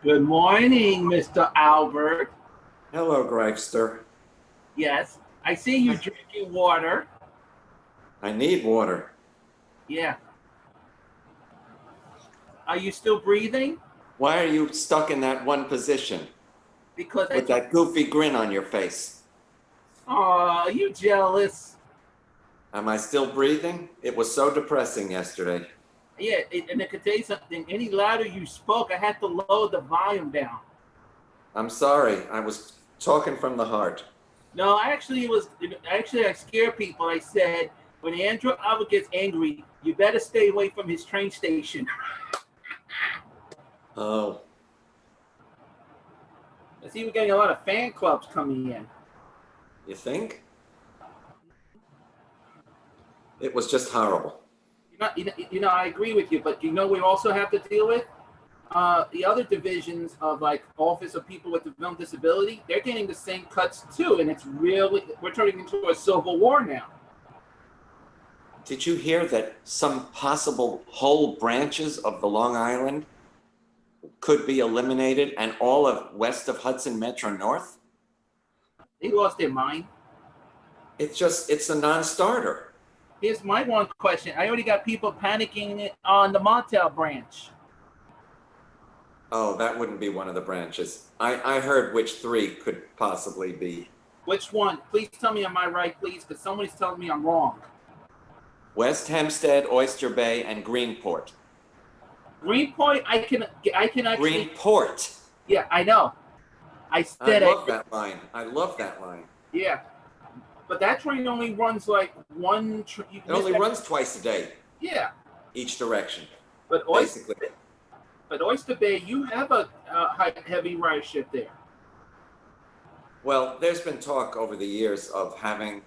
Good morning, Mr. Albert. Hello, Gravester. Yes, I see you drinking water. I need water. Yeah. Are you still breathing? Why are you stuck in that one position Because I with told that goofy grin on your face? Oh, you jealous. Am I still breathing? It was so depressing yesterday. Yeah, and I could tell you something. Any louder you spoke, I had to lower the volume down. I'm sorry. I was talking from the heart. No, I scare people. I said, when Andrew Albert gets angry, you better stay away from his train station. Oh, I see we're getting a lot of fan clubs coming in. you think? It was just horrible. I agree with you, but we also have to deal with the other divisions of like Office of People with Developmental Disability. They're getting the same cuts too, and we're turning into a civil war now. Did you hear that some possible whole branches of the Long Island could be eliminated and all of west of Hudson Metro North? They lost their mind. It's a non-starter. Here's my one question. I already got people panicking on the Montel branch. Oh, that wouldn't be one of the branches. I heard which three could possibly be. Which one? Please tell me am I right, please, because somebody's telling me I'm wrong. West Hempstead, Oyster Bay, and Greenport. Greenpoint, I can actually. Greenport. Yeah, I know. I love that line. I love that line. Yeah, but that train only runs like one. It only runs twice a day. Yeah. Each direction. But Oyster Bay, you have a heavy ridership there. Well, there's been talk over the years of having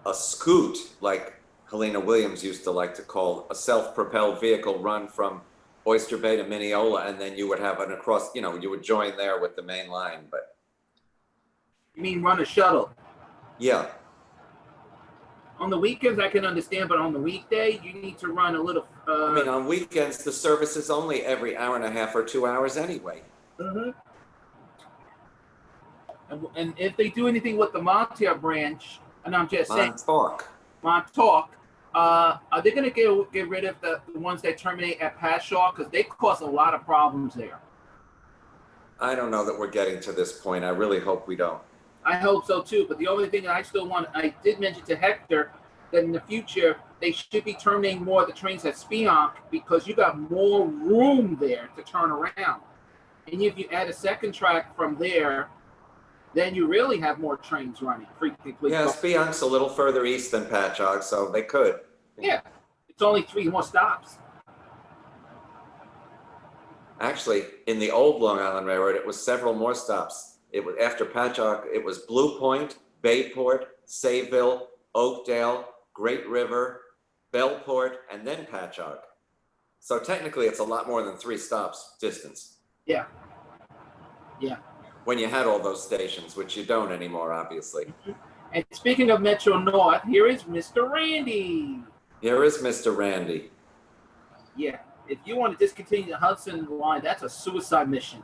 a scoot, like Helena Williams used to like to call a self-propelled vehicle, run from Oyster Bay to Mineola, and then you would have an across, you would join there with the main line. But you mean run a shuttle? Yeah. On the weekends, I can understand, but on the weekday, you need to run a little. I mean, on weekends, the service is only every hour and a half or 2 hours anyway. Mm-hmm. And if they do anything with the Montauk branch, and I'm just saying, Montauk, are they going to get rid of the ones that terminate at Pashaw? Because they cause a lot of problems there. I don't know that we're getting to this point. I really hope we don't. I hope so too, but the only thing I did mention to Hector that in the future they should be terminating more of the trains at Spionk because you got more room there to turn around. And if you add a second track from there, then you really have more trains running frequently. Yeah, Spionk's a little further east than Patchogue, so they could. Yeah, it's only 3 more stops. Actually, in the old Long Island Railroad, it was several more stops. It was after Patchogue, it was Blue Point, Bayport, Sayville, Oakdale, Great River, Bellport, and then Patchogue. So technically, it's a lot more than 3 stops distance. Yeah. Yeah. When you had all those stations, which you don't anymore, obviously. Mm-hmm. And speaking of Metro North, here is Mr. Randy. Here is Mr. Randy. Yeah. If you want to discontinue the Hudson line, that's a suicide mission.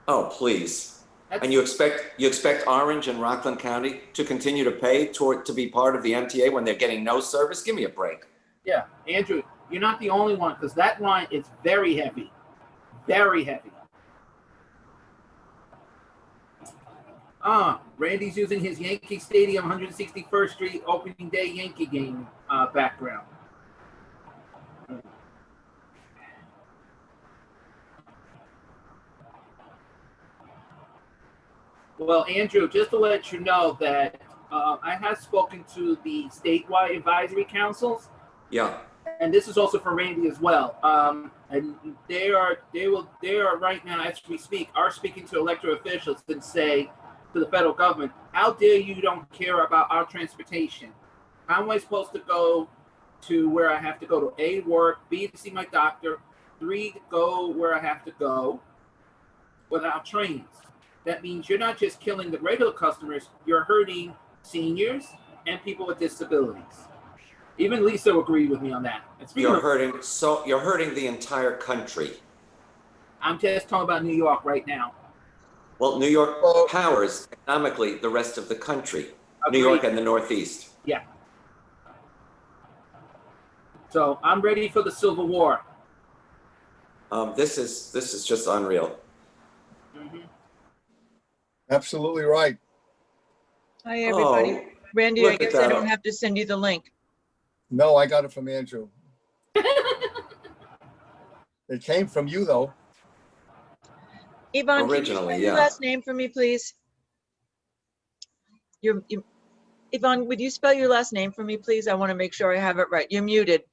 Oh, please. And you expect Orange and Rockland County to continue to pay to be part of the MTA when they're getting no service? Give me a break. Yeah, Andrew, you're not the only one because that line is very heavy. Very heavy. Randy's using his Yankee Stadium 161st Street opening day Yankee game background. Well, Andrew, just to let you know that I have spoken to the statewide advisory councils. Yeah. And this is also for Randy as well. And they are right now, as we speak, are speaking to elected officials and say to the federal government, how dare you don't care about our transportation? How am I supposed to go to where I have to go to A, work, B, to see my doctor, 3, to go where I have to go without trains? That means you're not just killing the regular customers, you're hurting seniors and people with disabilities. Even Lisa agreed with me on that. You're hurting the entire country. I'm just talking about New York right now. Well, New York Well- powers economically the rest of the country, New Agreed. York and the Northeast. Yeah. So I'm ready for the Civil War. This is just unreal. Mhm. Absolutely right. Hi, everybody. Oh, Randy, look I at guess I that. don't have to send you the link. No, I got it from Andrew. It came from you, though. Yvonne, can you Originally, spell your yeah. last name for me, please? Yvonne, would you spell your last name for me, please? I want to make sure I have it right. You're muted.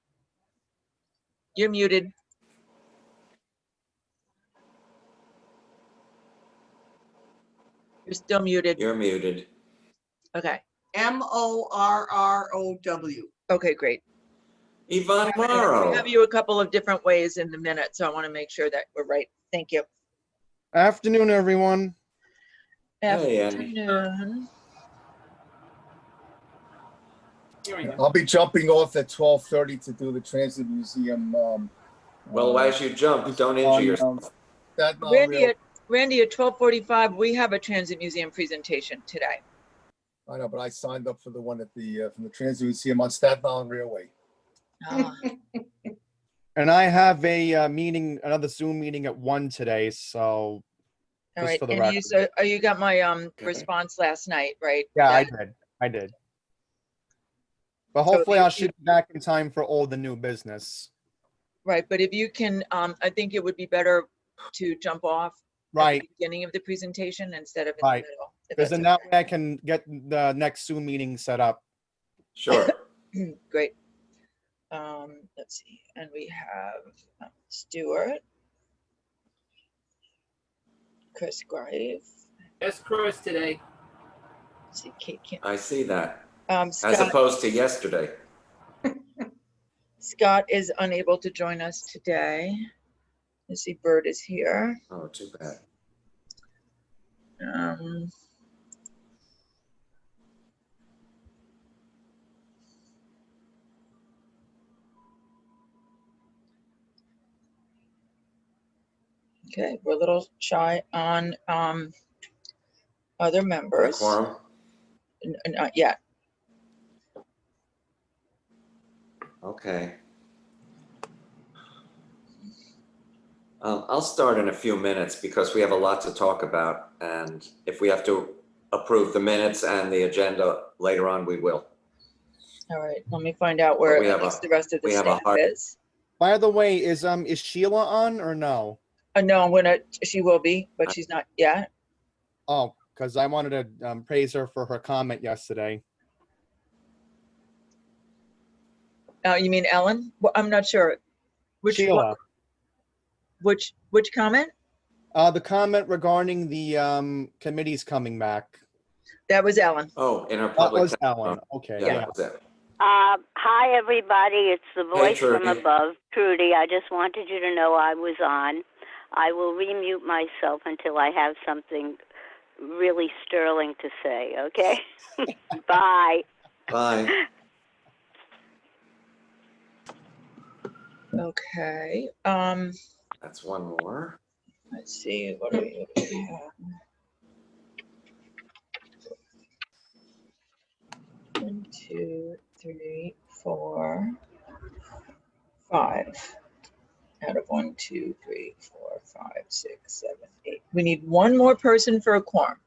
You're muted. You're still muted. You're muted. Okay. Morrow. Okay, great. Yvonne We Morrow. have you a couple of different ways in the minute, so I want to make sure that we're right. Thank you. Afternoon, everyone. Hey, Andy. Afternoon. Here we go. I'll be jumping off at 12:30 to do the Transit Museum. Well, as you jump, don't injure on, yourself. Staten Island Rail- Randy, at 12:45, we have a Transit Museum presentation today. I know, but I signed up for the one at the from the Transit Museum on Staten Island Railway. Ah, And I have a meeting, another Zoom meeting at 1 today, so all Just right, for the and you, record. so, you got my Okay. response last night, right? yeah, That- I did. But So if hopefully you- I should be back in time for all the new business. Right, but if you can, I think it would be better to jump off at Right, the beginning of the presentation instead of in Right. the middle. if because then that's that way I can get the next Zoom meeting set up. Sure. okay. Great. Let's see, and we have Stuart, Chris Grave, Yes, Chris today. let's see, Kate Kim. I see that. As Scott, opposed to yesterday. Scott is unable to join us today. Let's see, Bird is here. Oh, too bad. Um, Okay, we're a little shy on other The members. quorum. Not yet. Okay. I'll start in a few minutes because we have a lot to talk about. And if we have to approve the minutes and the agenda later on, we will. All right, let me find out where we at have least a- the rest of the we have a staff hard- is. By the way, is Sheila on or no? No, she will be, but she's not yet. Oh, because I wanted to praise her for her comment yesterday. You mean Ellen? Well, I'm not sure. Which one- Sheila, Which comment? the comment regarding the committees coming back. That was Ellen. Oh, in her That public. was Ellen. Okay, Yeah, yeah. that was it. Hi, everybody. It's the voice from Trudy. above, Trudy. I just wanted you to know I was on. I will remute myself until I have something really sterling to say, okay? Bye. Bye. Okay. That's one more. Let's see. What do we have? 1, 2, 3, 4, 5. Out of 1, 2, 3, 4, 5, 6, 7, 8. We need one more person for a quorum.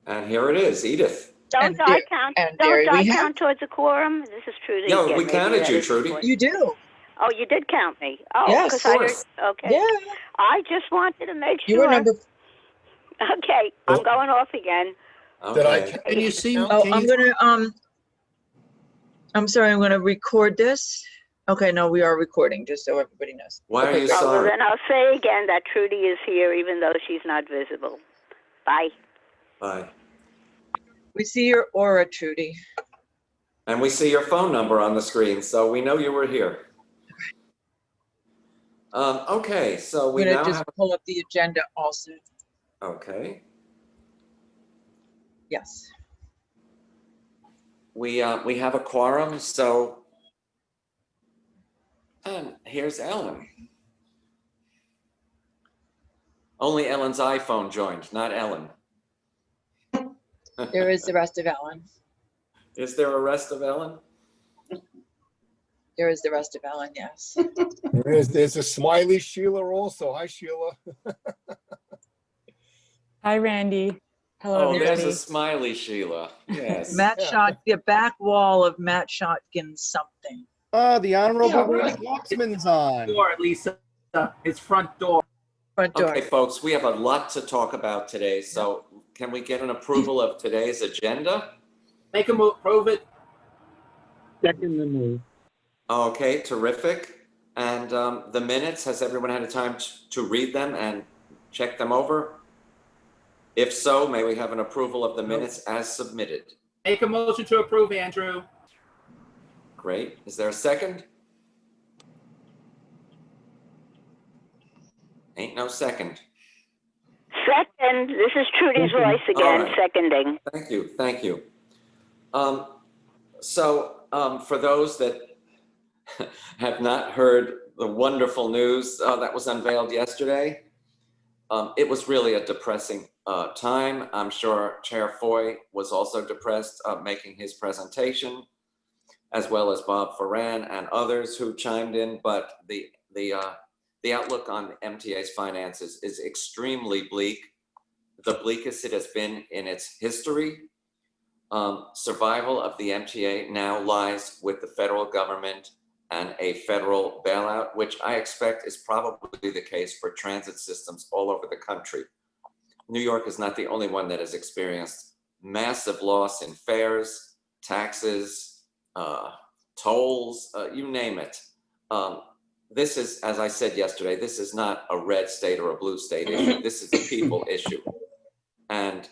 And here it is, Edith. And Don't I there- count? and there Don't I we have- count towards a quorum? This is Trudy. Yeah, again. we Maybe counted that you, isn't Trudy. important. You do. Oh, you did count me. Oh, Yes. because I heard. Of course. Okay. Yeah. I just wanted to make You sure. were number. Okay, I'm going off again. Did I? Okay. Can you see? Oh, can I'm you- gonna, I'm sorry, I'm gonna record this. Okay, no, we are recording, just so everybody knows. Why are Okay, you great. Oh, well, sorry? then I'll say again that Trudy is here, even though she's not visible. Bye. Bye. We see your aura, Trudy. And we see your phone number on the screen, so we know you were here. Okay, so we I'm now gonna just have, pull up the agenda also. okay. Yes. We have a quorum, so. And here's Ellen. Only Ellen's iPhone joined, not Ellen. There is the rest of Ellen. Is there a rest of Ellen? There is the rest of Ellen, yes. There's a smiley Sheila also. Hi, Sheila. Hi, Randy. Hello, Oh, there's everybody. a smiley Sheila. Yes. Matt Yeah. Shot, the back wall of Matt Shotkin's something. Oh, the Honorable Yeah, Randy right. Waxman's on. Door, Lisa. His front door. Front door. Okay, folks, we have a lot to talk about today. So can we get an approval of today's agenda? Make a move, prove it. Second the move. Okay, terrific. And the minutes, has everyone had a time to read them and check them over? If so, may we have an approval of the minutes as submitted? Make a motion to approve, Andrew. Great. Is there a second? Ain't no second. Second, this is Trudy's Second. voice again, All right. seconding. Thank you, thank you. For those that have not heard the wonderful news that was unveiled yesterday, it was really a depressing time. I'm sure Chair Foy was also depressed making his presentation, as well as Bob Foran and others who chimed in. But the outlook on MTA's finances is extremely bleak, the bleakest it has been in its history. Survival of the MTA now lies with the federal government and a federal bailout, which I expect is probably the case for transit systems all over the country. New York is not the only one that has experienced massive loss in fares, taxes, tolls, you name it. This is, as I said yesterday, this is not a red state or a blue state issue. This is a people issue. And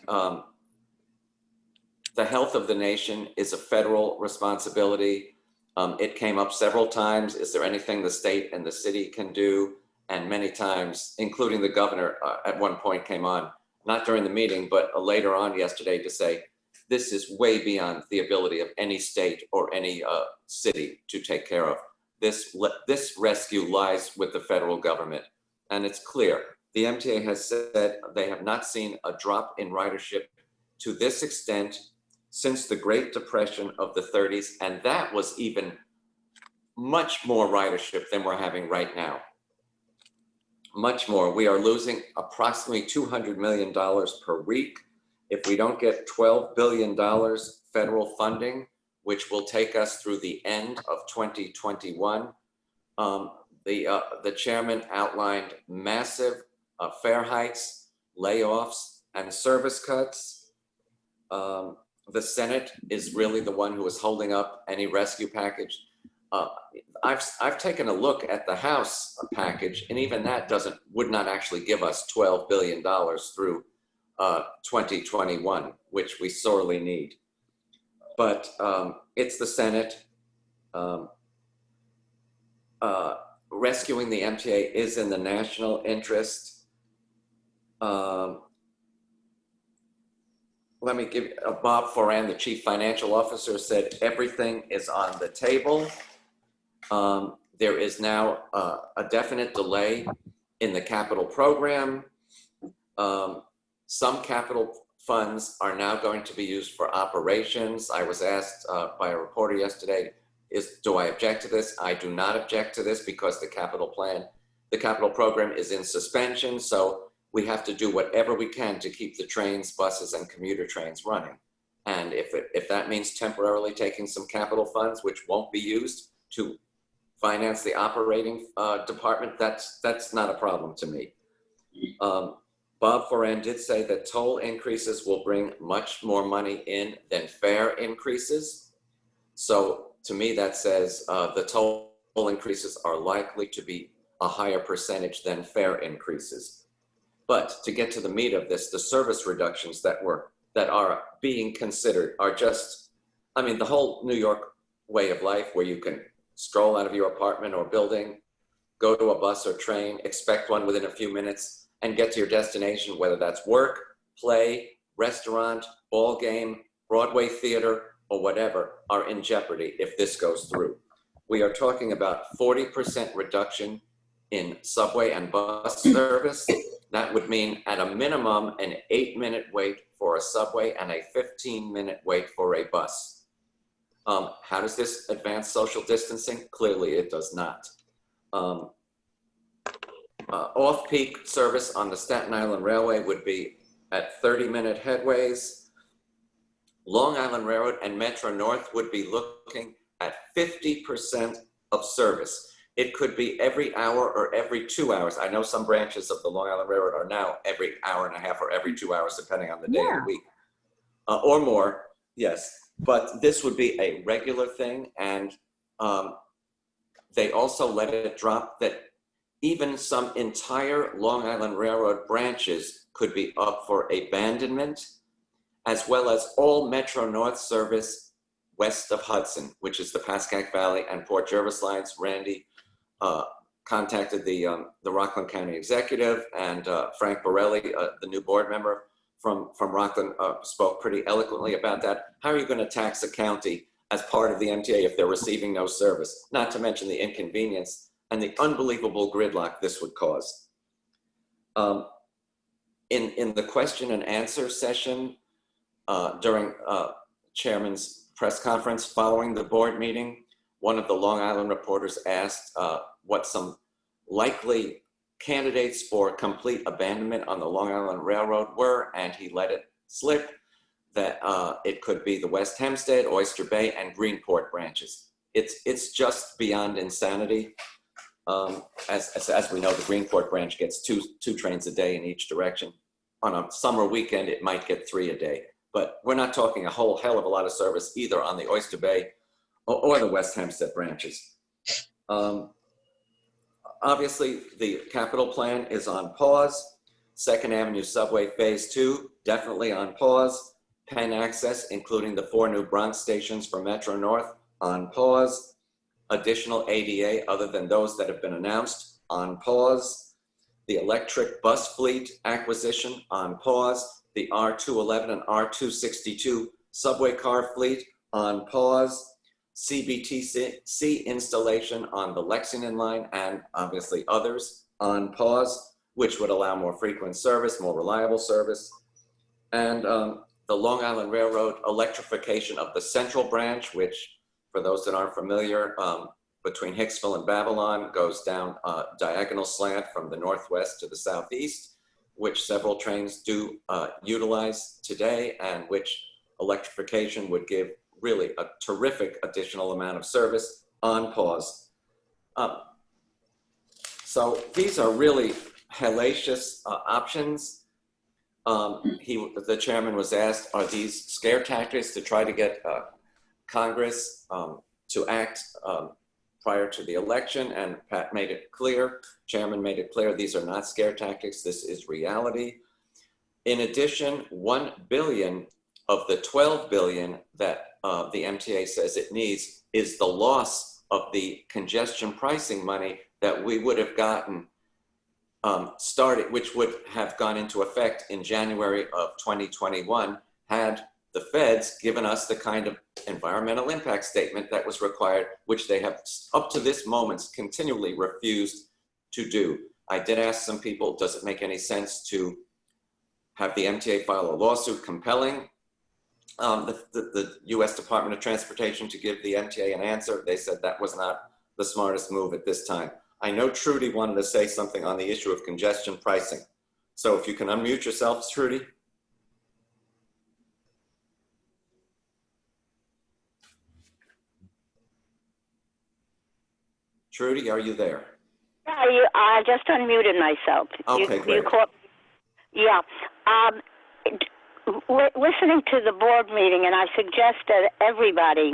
the health of the nation is a federal responsibility. It came up several times. Is there anything the state and the city can do? And many times, including the governor at one point came on, not during the meeting, but later on yesterday to say, this is way beyond the ability of any state or any city to take care of. This rescue lies with the federal government. And it's clear. The MTA has said they have not seen a drop in ridership to this extent since the Great Depression of the 30s. And that was even much more ridership than we're having right now. Much more. We are losing approximately $200 million per week. If we don't get $12 billion federal funding, which will take us through the end of 2021, the chairman outlined massive fare hikes, layoffs, and service cuts. The Senate is really the one who is holding up any rescue package. I've taken a look at the House package, and even that would not actually give us $12 billion through 2021, which we sorely need. But it's the Senate. Rescuing the MTA is in the national interest. Let me give Bob Foran, the chief financial officer, said everything is on the table. There is now a definite delay in the capital program. Some capital funds are now going to be used for operations. I was asked by a reporter yesterday, do I object to this? I do not object to this because the capital program is in suspension. So we have to do whatever we can to keep the trains, buses, and commuter trains running. And if that means temporarily taking some capital funds, which won't be used to finance the operating department, that's not a problem to me. Bob Foran did say that toll increases will bring much more money in than fare increases. So to me, that says the toll increases are likely to be a higher percentage than fare increases. But to get to the meat of this, the service reductions that are being considered are just, I mean, the whole New York way of life where you can stroll out of your apartment or building, go to a bus or train, expect one within a few minutes, and get to your destination, whether that's work, play, restaurant, ball game, Broadway theater, or whatever, are in jeopardy if this goes through. We are talking about 40% reduction in subway and bus service. That would mean at a minimum, an 8-minute wait for a subway and a 15-minute wait for a bus. How does this advance social distancing? Clearly it does not. Off-peak service on the Staten Island Railway would be at 30-minute headways. Long Island Railroad and Metro North would be looking at 50% of service. It could be every hour or every 2 hours. I know some branches of the Long Island Railroad are now every hour and a half or every 2 hours, depending on the day of the week, or more, yes. But this would be a regular thing, and they also let it drop that even some entire Long Island Railroad branches could be up for abandonment, as well as all Metro North service west of Hudson, which is the Pascack Valley and Port Jervis lines. Randy contacted the Rockland County Executive, and Frank Borelli, the new board member from Rockland, spoke pretty eloquently about that. How are you going to tax a county as part of the MTA if they're receiving no service? Not to mention the inconvenience and the unbelievable gridlock this would cause. In the question and answer session during Chairman's press conference following the board meeting, one of the Long Island reporters asked what some likely candidates for complete abandonment on the Long Island Railroad were, and he let it slip that it could be the West Hempstead, Oyster Bay, and Greenport branches. It's just beyond insanity. As we know, the Greenport branch gets two trains a day in each direction. On a summer weekend, it might get 3 a day, but we're not talking a whole hell of a lot of service either on the Oyster Bay or the West Hempstead branches. Obviously, the capital plan is on pause. 2nd Avenue Subway Phase 2, definitely on pause. Penn Access, including the 4 new Bronx stations for Metro North, on pause. Additional ADA, other than those that have been announced, on pause. The electric bus fleet acquisition, on pause. The R211 and R262 subway car fleet, on pause. CBTC installation on the Lexington line and obviously others, on pause, which would allow more frequent service, more reliable service. And the Long Island Railroad electrification of the Central Branch, which for those that aren't familiar, between Hicksville and Babylon goes down a diagonal slant from the northwest to the southeast, which several trains do utilize today, and which electrification would give really a terrific additional amount of service, on pause. So these are really hellacious options. The chairman was asked, are these scare tactics to try to get Congress to act prior to the election? And Pat made it clear, chairman made it clear, these are not scare tactics, this is reality. In addition, $1 billion of the $12 billion that the MTA says it needs is the loss of the congestion pricing money that we would have gotten started, which would have gone into effect in January of 2021 had the feds given us the kind of environmental impact statement that was required, which they have up to this moment continually refused to do. I did ask some people, does it make any sense to have the MTA file a lawsuit compelling the U.S. Department of Transportation to give the MTA an answer? They said that was not the smartest move at this time. I know Trudy wanted to say something on the issue of congestion pricing. So if you can unmute yourself, Trudy. Trudy, are you there? Yeah, I just unmuted myself. Okay, great. Yeah. Listening to the board meeting, and I suggest that everybody,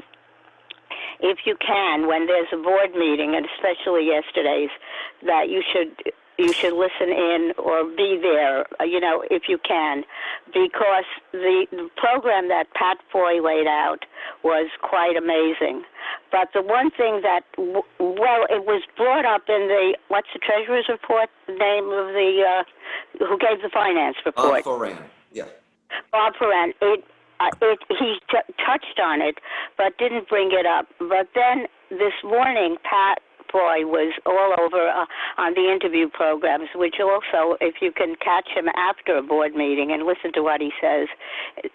if you can, when there's a board meeting, and especially yesterday's, that you should listen in or be there, if you can, because the program that Pat Foy laid out was quite amazing. But the one thing that, it was brought up in what's the treasurer's report, the name of who gave the finance report? Bob Foran, yeah. Bob Foran. He touched on it, but didn't bring it up. But then this morning, Pat boy, was all over on the interview programs, which also, if you can catch him after a board meeting and listen to what he says,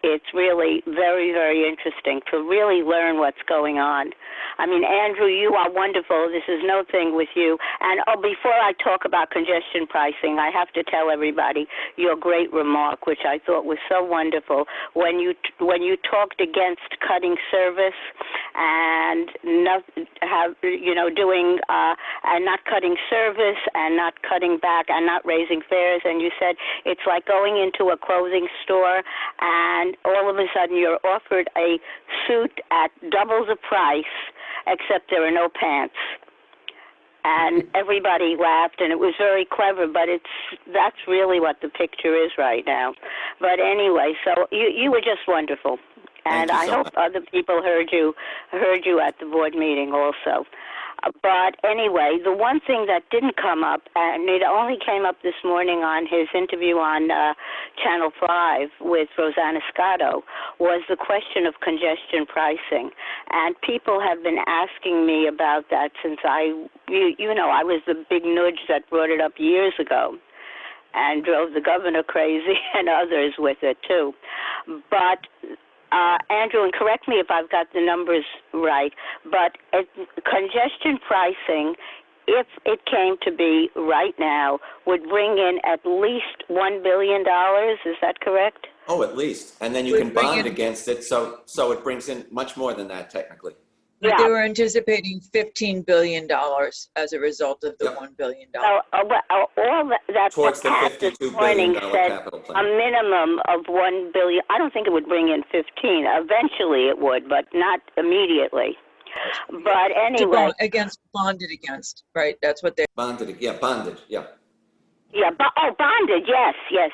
it's really very, very interesting to really learn what's going on. I mean, Andrew, you are wonderful. This is no thing with you. And before I talk about congestion pricing, I have to tell everybody your great remark, which I thought was so wonderful, when you talked against cutting service and not doing and not cutting service and not cutting back and not raising fares, and you said it's like going into a clothing store and all of a sudden you're offered a suit at double the price, except there are no pants. And everybody laughed, and it was very clever, but that's really what the picture is right now. But anyway, so you were just wonderful. And I hope other people heard you at the board meeting also. But anyway, the one thing that didn't come up, and it only came up this morning on his interview on Channel 5 with Rosanna Scotto, was the question of congestion pricing. And people have been asking me about that since I was the big nudge that brought it up years ago and drove the governor crazy and others with it too. But Andrew, and correct me if I've got the numbers right, but congestion pricing, if it came to be right now, would bring in at least $1 billion. Is that correct? Oh, at least. And then you can bond against it, so it brings in much more than that technically. But they were anticipating $15 billion as a result of the $1 billion. So, all that Towards the $52 billion capital plan. A minimum of $1 billion. I don't think it would bring in 15. Eventually it would, but not immediately. But anyway. Bonded against, right? That's what they're. Bonded, yeah. Yeah, bonded, yes. Yeah.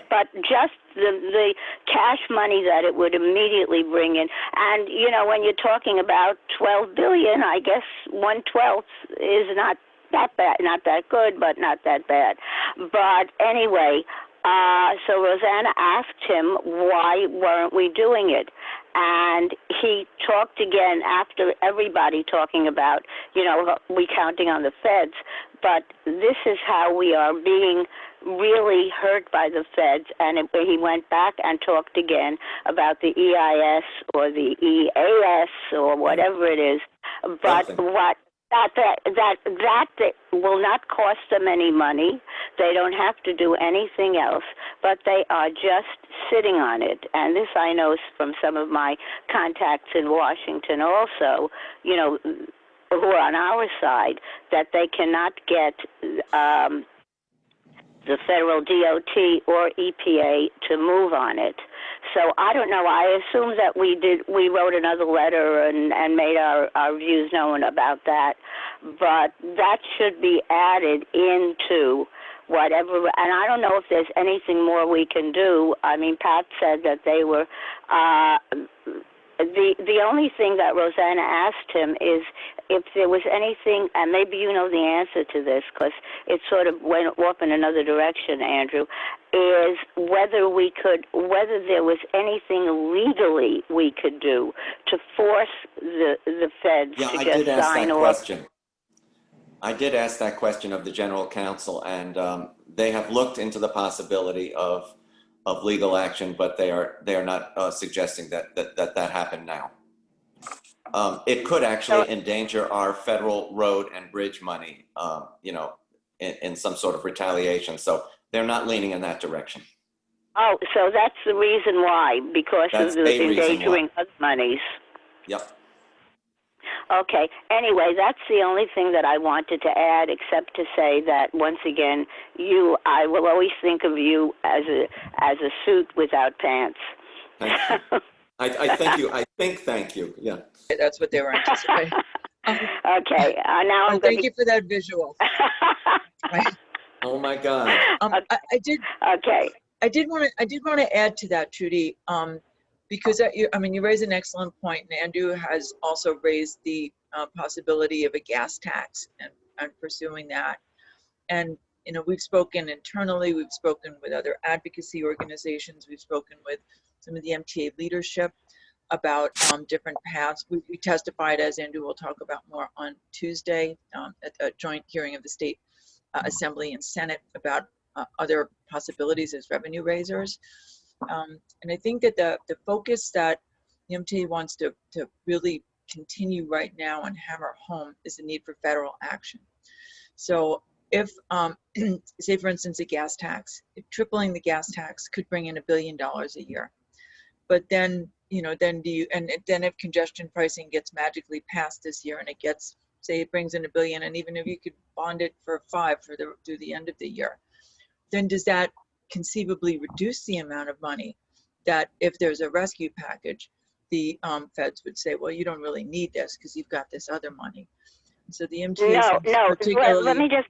But just the cash money that it would immediately bring in. And, when you're talking about $12 billion, I guess 1/12 is not that bad, not that good, but not that bad. But anyway, so Rosanna asked him, why weren't we doing it? And he talked again after everybody talking about, we counting on the feds. But this is how we are being really hurt by the feds. And he went back and talked again about the EIS or the EAS or whatever it is. But that will not cost them any money. They don't have to do anything else, but they are just sitting on it. And this I know from some of my contacts in Washington also, who are on our side, that they cannot get the federal DOT or EPA to move on it. So I don't know. I assume that we wrote another letter and made our views known about that. But that should be added into whatever. And I don't know if there's anything more we can do. I mean, Pat said that they were the only thing that Rosanna asked him is if there was anything, and maybe you know the answer to this because it sort of went off in another direction, Andrew, is whether there was anything legally we could do to force the feds to just sign off. I did ask that question of the general counsel, and they have looked into the possibility of legal action, but they are not suggesting that happen now. It could actually endanger our federal road and bridge money, in some sort of retaliation. So they're not leaning in that direction. Oh, so that's the reason why, because of the endangering other monies. Yep. Okay. Anyway, that's the only thing that I wanted to add, except to say that once again, I will always think of you as a suit without pants. Thank you. I thank you. Thank you. Yeah. That's what they were anticipating. Okay. Now I'm thank you for that visual. Oh my God. I did. Okay. I did want to add to that, Trudy. Because you raise an excellent point, and Andrew has also raised the possibility of a gas tax and pursuing that. And we've spoken internally, we've spoken with other advocacy organizations, we've spoken with some of the MTA leadership. about different paths. We testified, as Andrew will talk about more on Tuesday, at a joint hearing of the State Assembly and Senate about other possibilities as revenue raisers. And I think that the focus that the MTA wants to really continue right now and hammer home is the need for federal action. So if, say for instance, a gas tax, if tripling the gas tax could bring in $1 billion a year. But then, then then if congestion pricing gets magically passed this year and it gets, say it brings in $1 billion, and even if you could bond it for $5 through the end of the year, then does that conceivably reduce the amount of money that if there's a rescue package, the feds would say, well, you don't really need this because you've got this other money. So the MTA let me just.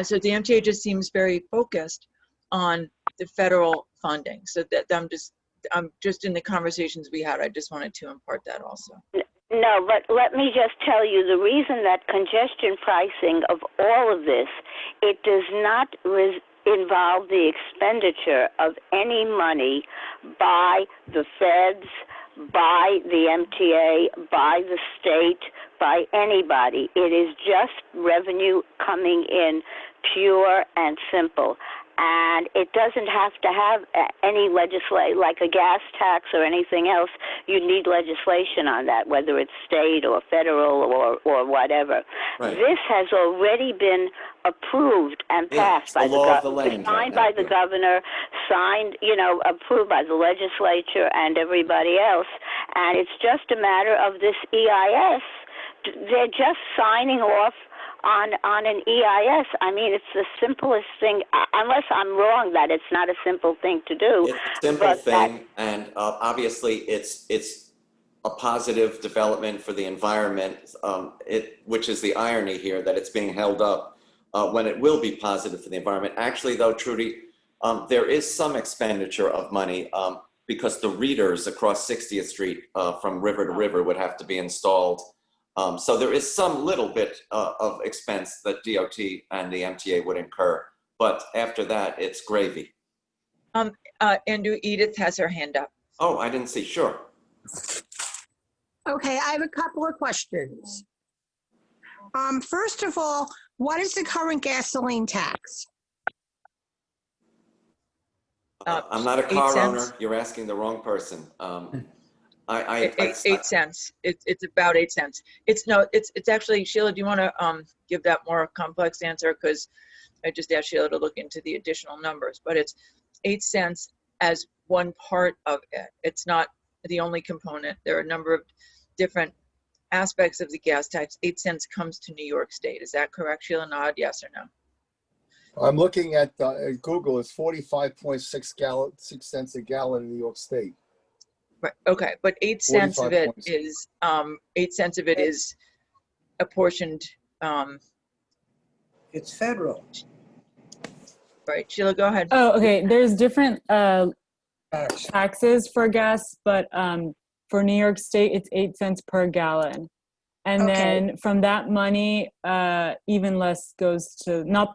So the MTA just seems very focused on the federal funding. So that I'm just in the conversations we had, I just wanted to impart that also. No, but let me just tell you the reason that congestion pricing of all of this, it does not involve the expenditure of any money by the feds, by the MTA, by the state, by anybody. It is just revenue coming in, pure and simple. And it doesn't have to have any legislation, like a gas tax or anything else. You need legislation on that, whether it's state or federal or whatever. Right. This has already been approved and passed by signed by the governor, signed, approved by the legislature and everybody else. And it's just a matter of this EIS. They're just signing off on an EIS. I mean, it's the simplest thing, unless I'm wrong that it's not a simple thing to do. It's a simple thing, and obviously it's a positive development for the environment, which is the irony here, that it's being held up when it will be positive for the environment. Actually, though, Trudy, there is some expenditure of money because the readers across 60th Street from river to river would have to be installed. So there is some little bit of expense that DOT and the MTA would incur, but after that, it's gravy. Andrew, Edith has her hand up. Oh, I didn't see. Sure. Okay, I have a couple of questions. First of all, what is the current gasoline tax? I'm not a car owner. You're asking the wrong person. 8 cents. It's about 8 cents. It's actually, Sheila, do you want to give that more complex answer? Because I just asked Sheila to look into the additional numbers, but it's 8 cents as one part of it. It's not the only component. There are a number of different aspects of the gas tax. 8 cents comes to New York State. Is that correct, Sheila? Nod, yes or no? I'm looking at Google. It's 45.6 cents a gallon in New York State. Right. Okay, but 8 cents of it is 8 cents of it is apportioned. It's federal. Right, Sheila, go ahead. Oh, okay. There's different taxes for gas, but for New York State, it's 8 cents per gallon. And then from that money, even less goes to not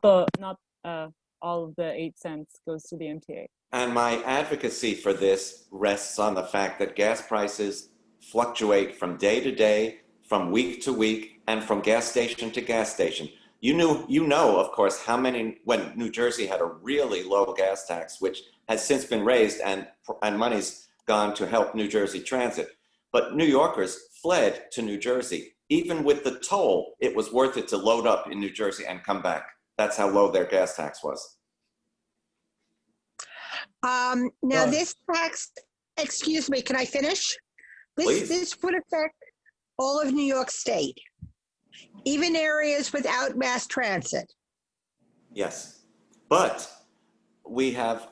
all of the 8 cents goes to the MTA. And my advocacy for this rests on the fact that gas prices fluctuate from day to day, from week to week, and from gas station to gas station. You know, of course, how many, when New Jersey had a really low gas tax, which has since been raised and money's gone to help New Jersey Transit. But New Yorkers fled to New Jersey. Even with the toll, it was worth it to load up in New Jersey and come back. That's how low their gas tax was. Now this tax, excuse me, can I finish? This would affect all of New York State, even areas without mass transit. Yes, but we have,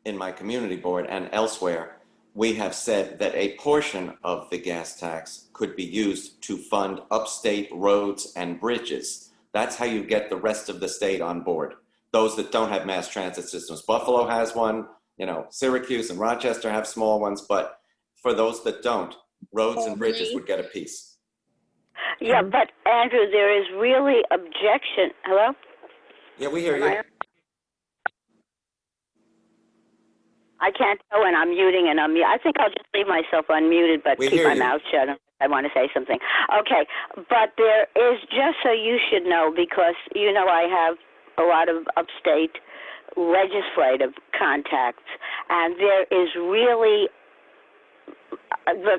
in my community board and elsewhere, we have said that a portion of the gas tax could be used to fund upstate roads and bridges. That's how you get the rest of the state on board. Those that don't have mass transit systems. Buffalo has one, Syracuse and Rochester have small ones, but for those that don't, roads and bridges would get a piece. Yeah, but Andrew, there is really objection. Hello? Yeah, we hear you. I can't tell when I'm muting and unmute. I think I'll just leave myself unmuted, but We keep hear my you. mouth shut. I want to say something. Okay, but there is, just so you should know, because you know I have a lot of upstate legislative contacts, and there is really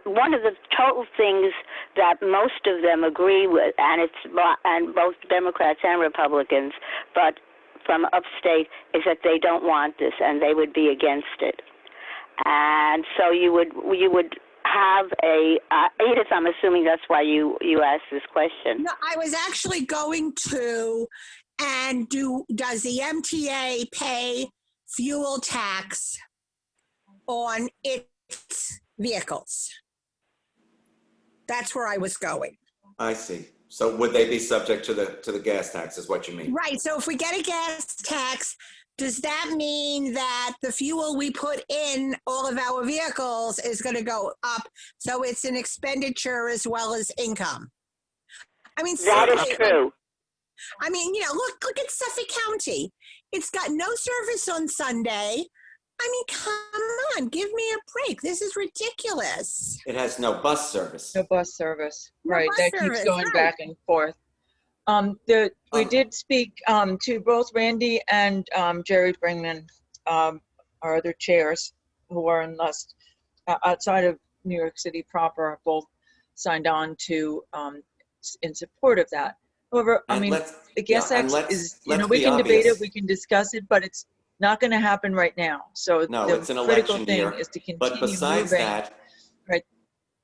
one of the total things that most of them agree with, and both Democrats and Republicans, but from upstate, is that they don't want this and they would be against it. And so you would have a Edith, I'm assuming that's why you asked this question. No, I was actually going to, and does the MTA pay fuel tax on its vehicles? That's where I was going. I see. So would they be subject to the gas tax is what you mean? Right, so if we get a gas tax, does that mean that the fuel we put in all of our vehicles is going to go up? So it's an expenditure as well as income. I mean, That is certainly, true. I mean, look at Suffolk County. It's got no service on Sunday. I mean, come on, give me a break. This is ridiculous. It has no bus service. No bus service, No right? bus That service, keeps going right. back and forth. We did speak to both Randy and Jerry Bringman, our other chairs who are in Lust, outside of New York City proper, both signed on to in support of that. However, I mean, the gas tax is, we can debate it, we can discuss it, but it's not going to happen right now. So No, the it's an critical election thing year. is to continue But besides moving. that, Right.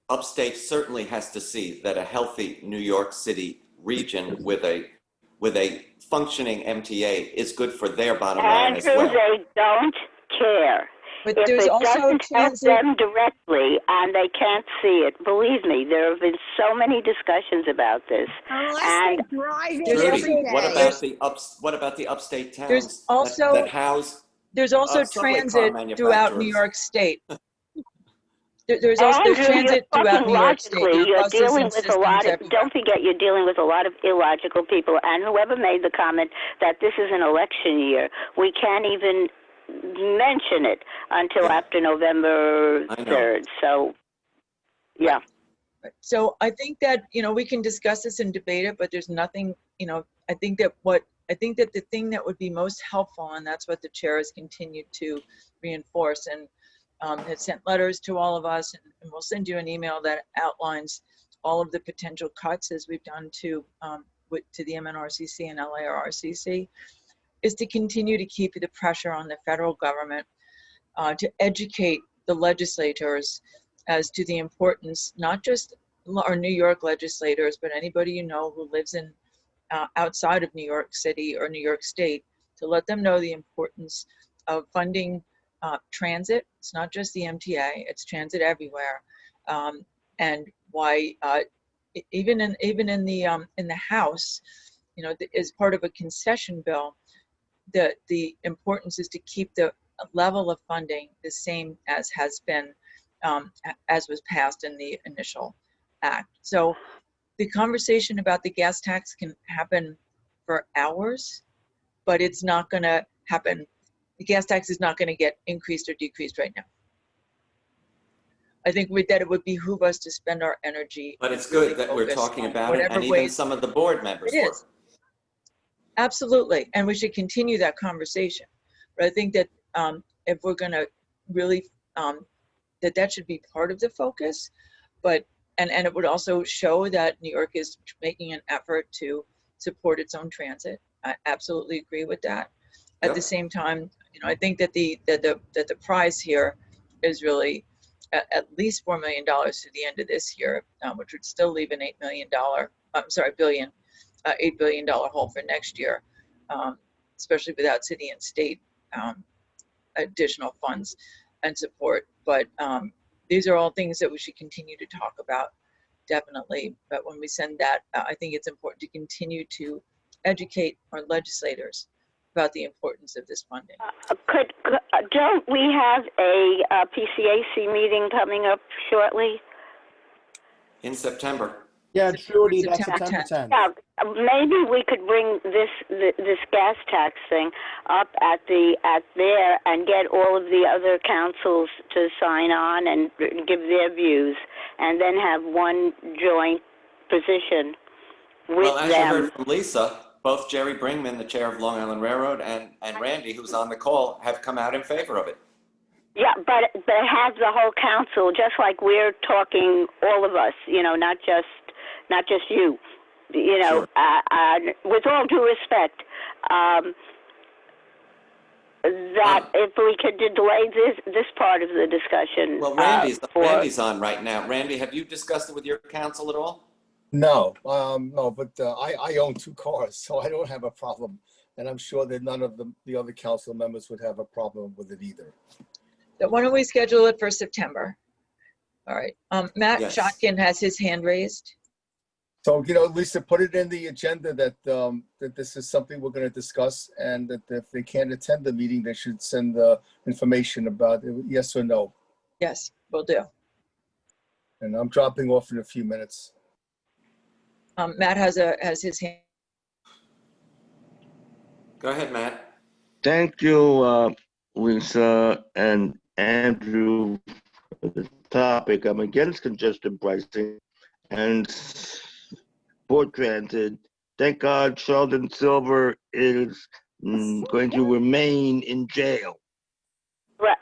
upstate certainly has to see that a healthy New York City region with a functioning MTA is good for their bottom line as Andrew, well. they don't care. But If there's it also doesn't help transit. them directly and they can't see it, believe me, there have been so many discussions about this. Unless And they drive it There's every also- day. What about the upstate There's towns also that house there's also subway car transit throughout New manufacturers? York State. There's also Andrew, transit you're throughout talking New York State. logically. There are You're buses dealing and with a lot systems of, everywhere. don't forget, you're dealing with a lot of illogical people. And whoever made the comment that this is an election year, we can't even mention it until after November I know. 3rd. So, yeah. So I think that, we can discuss this and debate it, but there's nothing, I think that the thing that would be most helpful, and that's what the chair has continued to reinforce and has sent letters to all of us, and we'll send you an email that outlines all of the potential cuts as we've done to the MNRCC and LARCC, is to continue to keep the pressure on the federal government to educate the legislators as to the importance, not just our New York legislators, but anybody who lives in outside of New York City or New York State, to let them know the importance of funding transit. It's not just the MTA; it's transit everywhere, and why even in the House, as part of a concession bill, the importance is to keep the level of funding the same as has been, as was passed in the initial act. So the conversation about the gas tax can happen for hours, but it's not going to happen. The gas tax is not going to get increased or decreased right now. I think that it would behoove us to spend our energy. But it's really good that we're focus talking on about it, whatever and even ways- some of the board members It were. is. Absolutely, and we should continue that conversation. But I think that if we're going to really, that should be part of the focus. But and it would also show that New York is making an effort to support its own transit. I absolutely agree with that. At the same time, I think that the prize here is really at least $4 million to the end of this year, which would still leave an $8 billion hole for next year, especially without city and state additional funds and support. But these are all things that we should continue to talk about, definitely. But when we send that, I think it's important to continue to educate our legislators about the importance of this funding. Don't we have a PCAC meeting coming up shortly? In September. Yeah, Trudy, that's September September 10th. 10th. Yeah, maybe we could bring this gas tax thing up at there and get all of the other councils to sign on and give their views, and then have one joint position with Well, as you them. heard from Lisa, both Jerry Brinkman, the chair of Long Island Railroad, and Randy, who's on the call, have come out in favor of it. Yeah, but have the whole council, just like we're talking, all of us, not just you, Sure. with all due respect, that if we could delay this part of the discussion. Well, Randy's on right now. Randy, have you discussed it with your council at all? No, no, but I own 2 cars, so I don't have a problem. And I'm sure that none of the other council members would have a problem with it either. So why don't we schedule it for September? All right. Matt Yes. Shotkin has his hand raised. So, Lisa, put it in the agenda that that this is something we're going to discuss, and that if they can't attend the meeting, they should send the information about it, yes or no. Yes, will do. And I'm dropping off in a few minutes. Matt has his hand. Go ahead, Matt. Thank you, Lisa and Andrew, for the topic. I'm against congestion pricing and sport transit. Thank God Sheldon Silver is going to remain in jail. Right.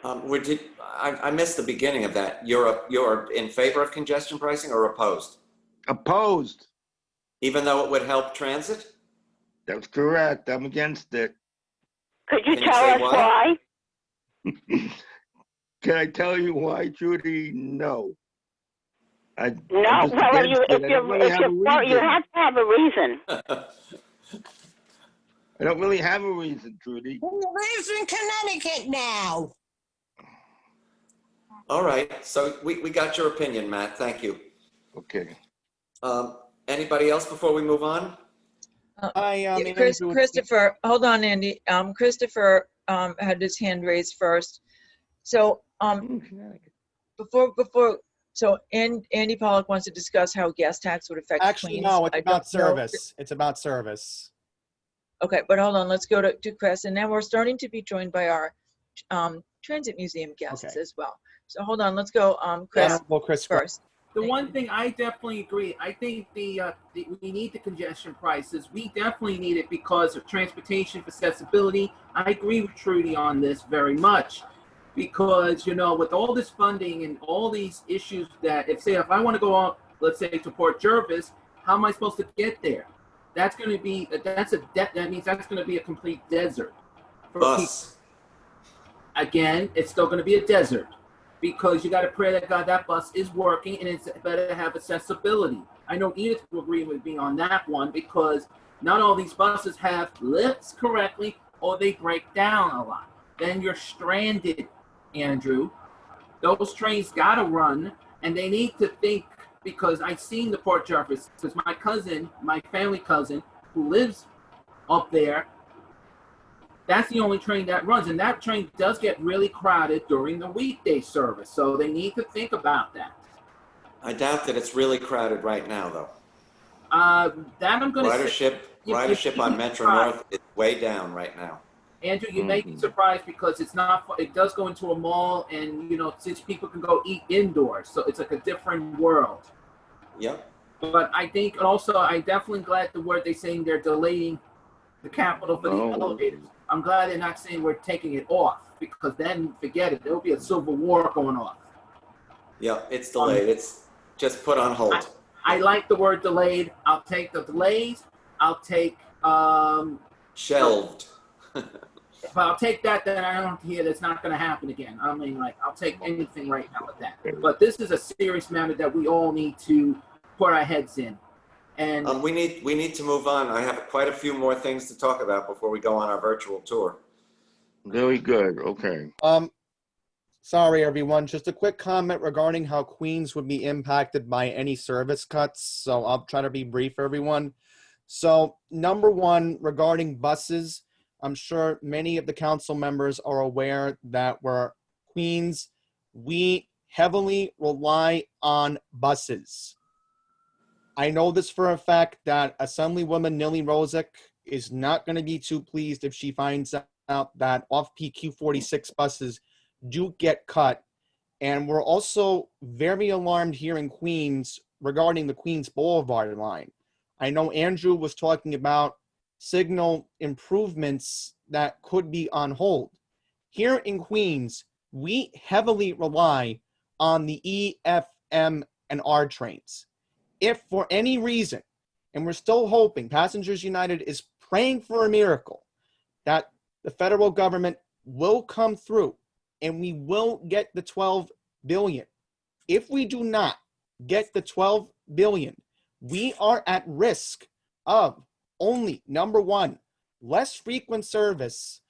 I missed the beginning of that. You're in favor of congestion pricing or opposed? Opposed. Even though it would help transit? That's correct. I'm against it. Could you Can you tell say us why? Can I tell you why, Judy? No. No, well, if you have to have a reason. I don't really have a reason, Trudy. Who lives in Connecticut now? All right, so we got your opinion, Matt. Thank you. Okay. Anybody else before we move on? Christopher, hold on, Andy. Christopher had his hand raised first. So so Andy Pollock wants to discuss how gas tax would affect Actually, Queens. no, it's about service. It's about service. Okay, but hold on. Let's go to Chris, and now we're starting to be joined by our transit museum guests as well. So hold on. Let's go, Chris first. The one thing I definitely agree, I think we need the congestion prices. We definitely need it because of transportation accessibility. I agree with Trudy on this very much because, with all this funding and all these issues that if I want to go on, let's say to Port Jervis, how am I supposed to get there? That's going to be, that means that's going to be a complete desert. For Bus. Again, it's still going to be a desert. Because you got to pray that God that bus is working and it's better to have accessibility. I know Edith will agree with me on that one because not all these buses have lifts correctly or they break down a lot. Then you're stranded, Andrew. Those trains got to run and they need to think because I've seen the Port Jervis because my family cousin who lives up there, that's the only train that runs, and that train does get really crowded during the weekday service, so they need to think about that. I doubt that it's really crowded right now, though. That I'm going to say. Ridership on Metro North is way down right now. Andrew, you may be surprised because it's not. It does go into a mall, and since people can go eat indoors, so it's like a different world. Yep. But I think also, I'm definitely glad the word they're saying they're delaying the capital for the elevators. I'm glad they're not saying we're taking it off because then forget it. There'll be a civil war going off. Yeah, it's delayed. It's just put on hold. I like the word delayed. I'll take the delays. I'll take shelved. If I'll take that, then I don't hear that's not going to happen again. I mean, I'll take anything right now with that. But this is a serious matter that we all need to put our heads in. And we need to move on. I have quite a few more things to talk about before we go on our virtual tour. Very good. Okay. Sorry, everyone. Just a quick comment regarding how Queens would be impacted by any service cuts. So I'll try to be brief, everyone. So number one, regarding buses, I'm sure many of the council members are aware that we're Queens. We heavily rely on buses. I know this for a fact that Assemblywoman Nili Rozic is not going to be too pleased if she finds out that off-peak Q46 buses do get cut. And we're also very alarmed here in Queens regarding the Queens Boulevard line. I know Andrew was talking about signal improvements that could be on hold. Here in Queens, we heavily rely on the E, F, M, and R trains. If for any reason, and we're still hoping, Passengers United is praying for a miracle, that the federal government will come through and we will get the 12 billion. If we do not get the 12 billion, we are at risk of only, number one, less frequent service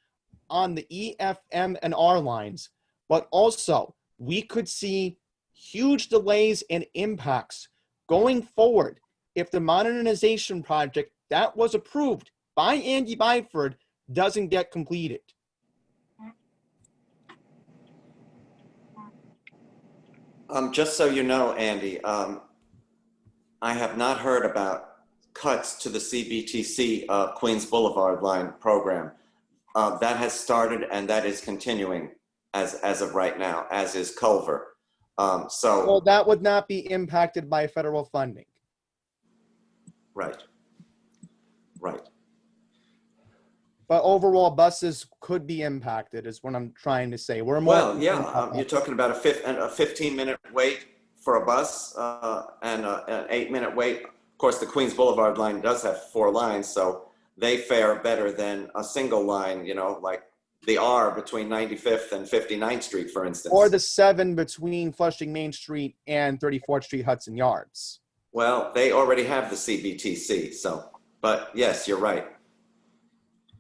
on the E, F, M, and R lines, but also we could see huge delays and impacts going forward if the modernization project that was approved by Andy Byford doesn't get completed. Just so you know, Andy, I have not heard about cuts to the CBTC Queens Boulevard line program. That has started and that is continuing as of right now, as is Culver. Well, that would not be impacted by federal funding. Right. But overall, buses could be impacted, is what I'm trying to say. We're more. Well, yeah, you're talking about a 15-minute wait for a bus and an 8-minute wait. Of course, the Queens Boulevard line does have 4 lines, so they fare better than a single line, you know, like the R between 95th and 59th Street, for instance. Or the 7 between Flushing Main Street and 34th Street Hudson Yards. Well, they already have the CBTC, so, but yes, you're right.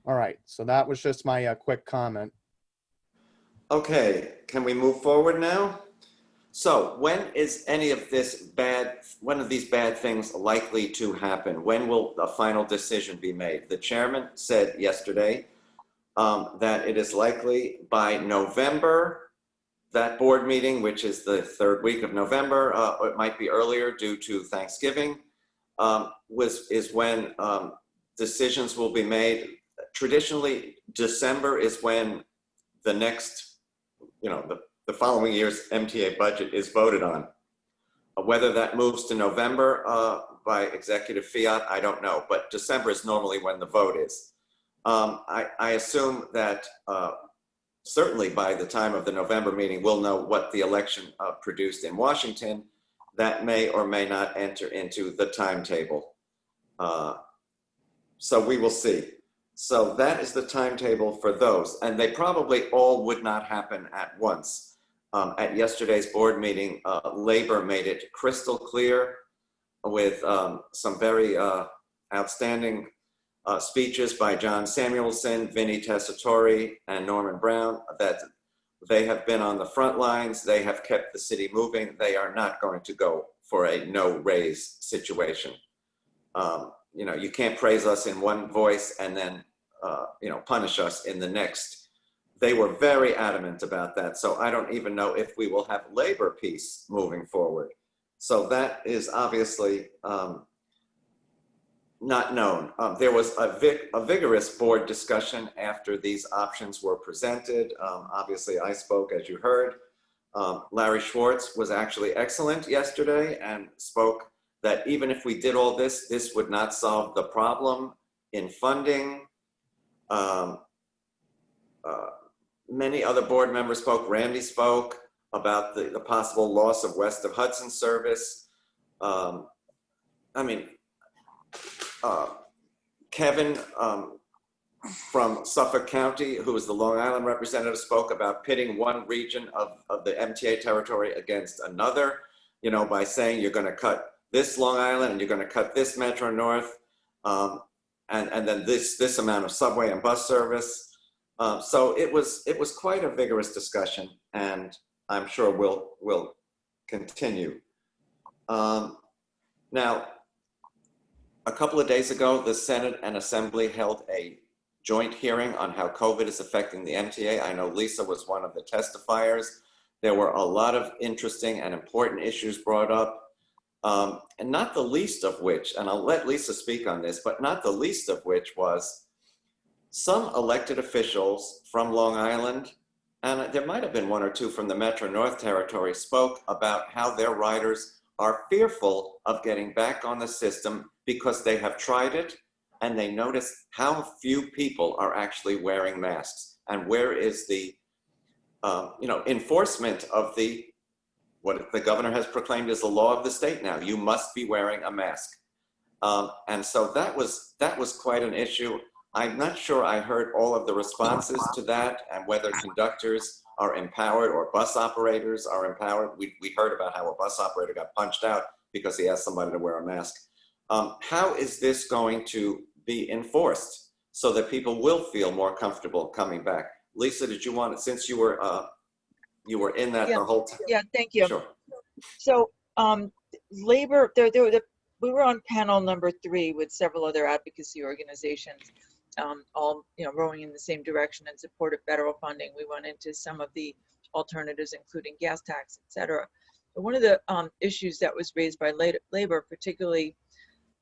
All right, so that was just my quick comment. Okay, can we move forward now? So when is any of this one of these bad things likely to happen? When will a final decision be made? The chairman said yesterday that it is likely by November, that board meeting, which is the 3rd week of November, or it might be earlier due to Thanksgiving, is when decisions will be made. Traditionally, December is when the next, you know, the following year's MTA budget is voted on. Whether that moves to November by executive fiat, I don't know, but December is normally when the vote is. I assume that certainly by the time of the November meeting, we'll know what the election produced in Washington. That may or may not enter into the timetable. So we will see. So that is the timetable for those. And they probably all would not happen at once. At yesterday's board meeting, Labor made it crystal clear with some very outstanding speeches by John Samuelson, Vinnie Tessitore, and Norman Brown that they have been on the front lines. They have kept the city moving. They are not going to go for a no raise situation. You know, you can't praise us in one voice and then, you know, punish us in the next. They were very adamant about that. So I don't even know if we will have labor peace moving forward. So that is obviously not known. There was a vigorous board discussion after these options were presented. Obviously I spoke, as you heard. Larry Schwartz was actually excellent yesterday and spoke that even if we did all this, this would not solve the problem in funding. Many other board members spoke. Randy spoke about the possible loss of west of Hudson service. I mean, Kevin from Suffolk County, who is the Long Island representative, spoke about pitting one region of the MTA territory against another, you know, by saying you're going to cut this Long Island and you're going to cut this Metro North, and then this amount of subway and bus service. So it was quite a vigorous discussion, and I'm sure we'll continue. Now, a couple of days ago, the Senate and Assembly held a joint hearing on how COVID is affecting the MTA. I know Lisa was one of the testifiers. There were a lot of interesting and important issues brought up. And not the least of which, and I'll let Lisa speak on this, but not the least of which was some elected officials from Long Island, and there might have been one or two from the Metro North Territory, spoke about how their riders are fearful of getting back on the system because they have tried it and they notice how few people are actually wearing masks. And where is the enforcement of what the governor has proclaimed as the law of the state now? You must be wearing a mask. And so that was quite an issue. I'm not sure I heard all of the responses to that and whether conductors are empowered or bus operators are empowered. We heard about how a bus operator got punched out because he asked somebody to wear a mask. How is this going to be enforced so that people will feel more comfortable coming back? Lisa, did you want, since you were in that the whole time? Yeah, thank you. Sure. So labor, we were on panel number 3 with several other advocacy organizations, all rowing in the same direction in support of federal funding. We went into some of the alternatives, including gas tax, et cetera. But one of the issues that was raised by labor, particularly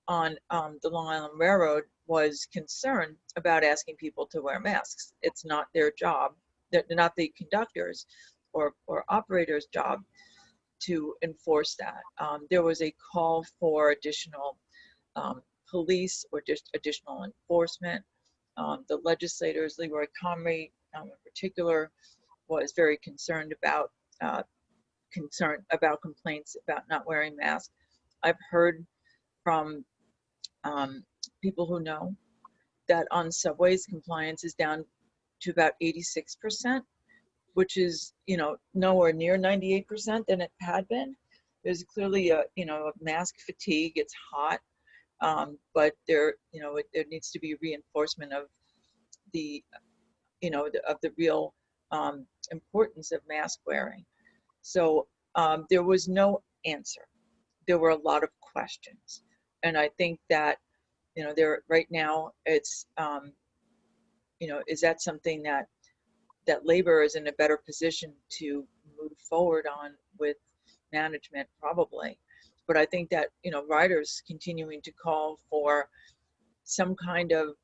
on the Long Island Railroad, was concern about asking people to wear masks. It's not their job. They're not the conductors or operators' job to enforce that. There was a call for additional police or just additional enforcement. The legislators, Leroy Comrie in particular, was very concerned about complaints about not wearing masks. I've heard from people who know that on subways compliance is down to about 86%, which is nowhere near 98% than it had been. There's clearly a mask fatigue. It's hot, but there needs to be reinforcement of the real importance of mask wearing. So there was no answer. There were a lot of questions, and I think that there right now it's is that something that labor is in a better position to move forward on with management? Probably. But I think that riders continuing to call for some kind of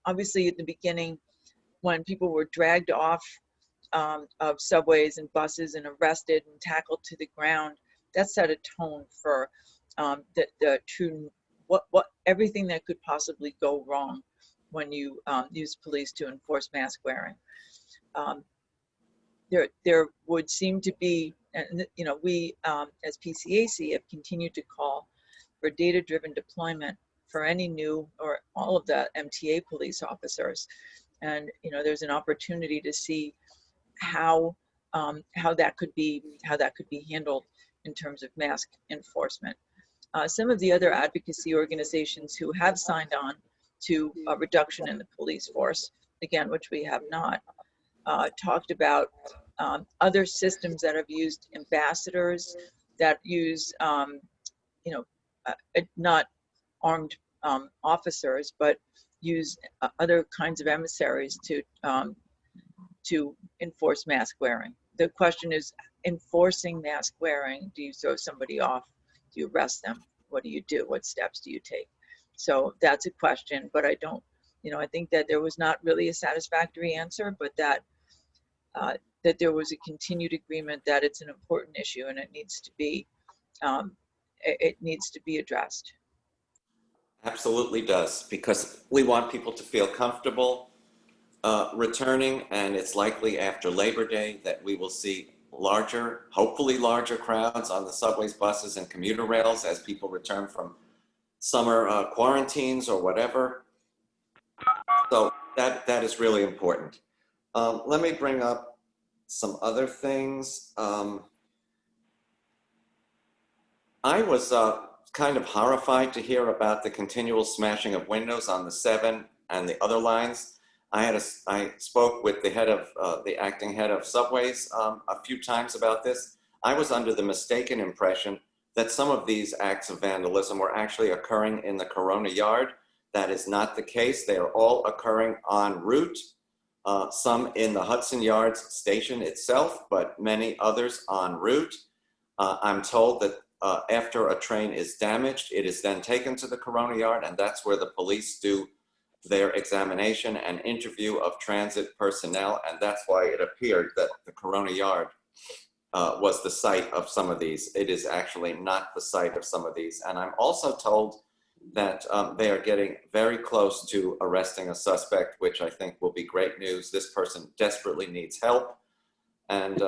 obviously at the beginning when people were dragged off of subways and buses and arrested and tackled to the ground, that set a tone for the true what everything that could possibly go wrong when you use police to enforce mask wearing. There would seem to be, and we as PCAC have continued to call for data-driven deployment for any new or all of the MTA police officers, and there's an opportunity to see how that could be handled in terms of mask enforcement. Some of the other advocacy organizations who have signed on to a reduction in the police force, again, which we have not, talked about other systems that have used ambassadors, that use, not armed officers, but use other kinds of emissaries to enforce mask wearing. The question is, enforcing mask wearing, do you throw somebody off? Do you arrest them? What do you do? What steps do you take? So that's a question, but I don't, I think that there was not really a satisfactory answer, but that there was a continued agreement that it's an important issue and it needs to be addressed. Absolutely does, because we want people to feel comfortable returning, and it's likely after Labor Day that we will see hopefully larger crowds on the subways, buses, and commuter rails as people return from summer quarantines or whatever. So that is really important. Let me bring up some other things. I was kind of horrified to hear about the continual smashing of windows on the 7 and the other lines. I spoke with the acting head of subways a few times about this. I was under the mistaken impression that some of these acts of vandalism were actually occurring in the Corona Yard. That is not the case. They are all occurring en route some in the Hudson Yards station itself, but many others en route. I'm told that after a train is damaged, it is then taken to the Corona Yard, and that's where the police do their examination and interview of transit personnel, and that's why it appeared that the Corona Yard was the site of some of these. It is actually not the site of some of these. And I'm also told that they are getting very close to arresting a suspect, which I think will be great news. This person desperately needs help, and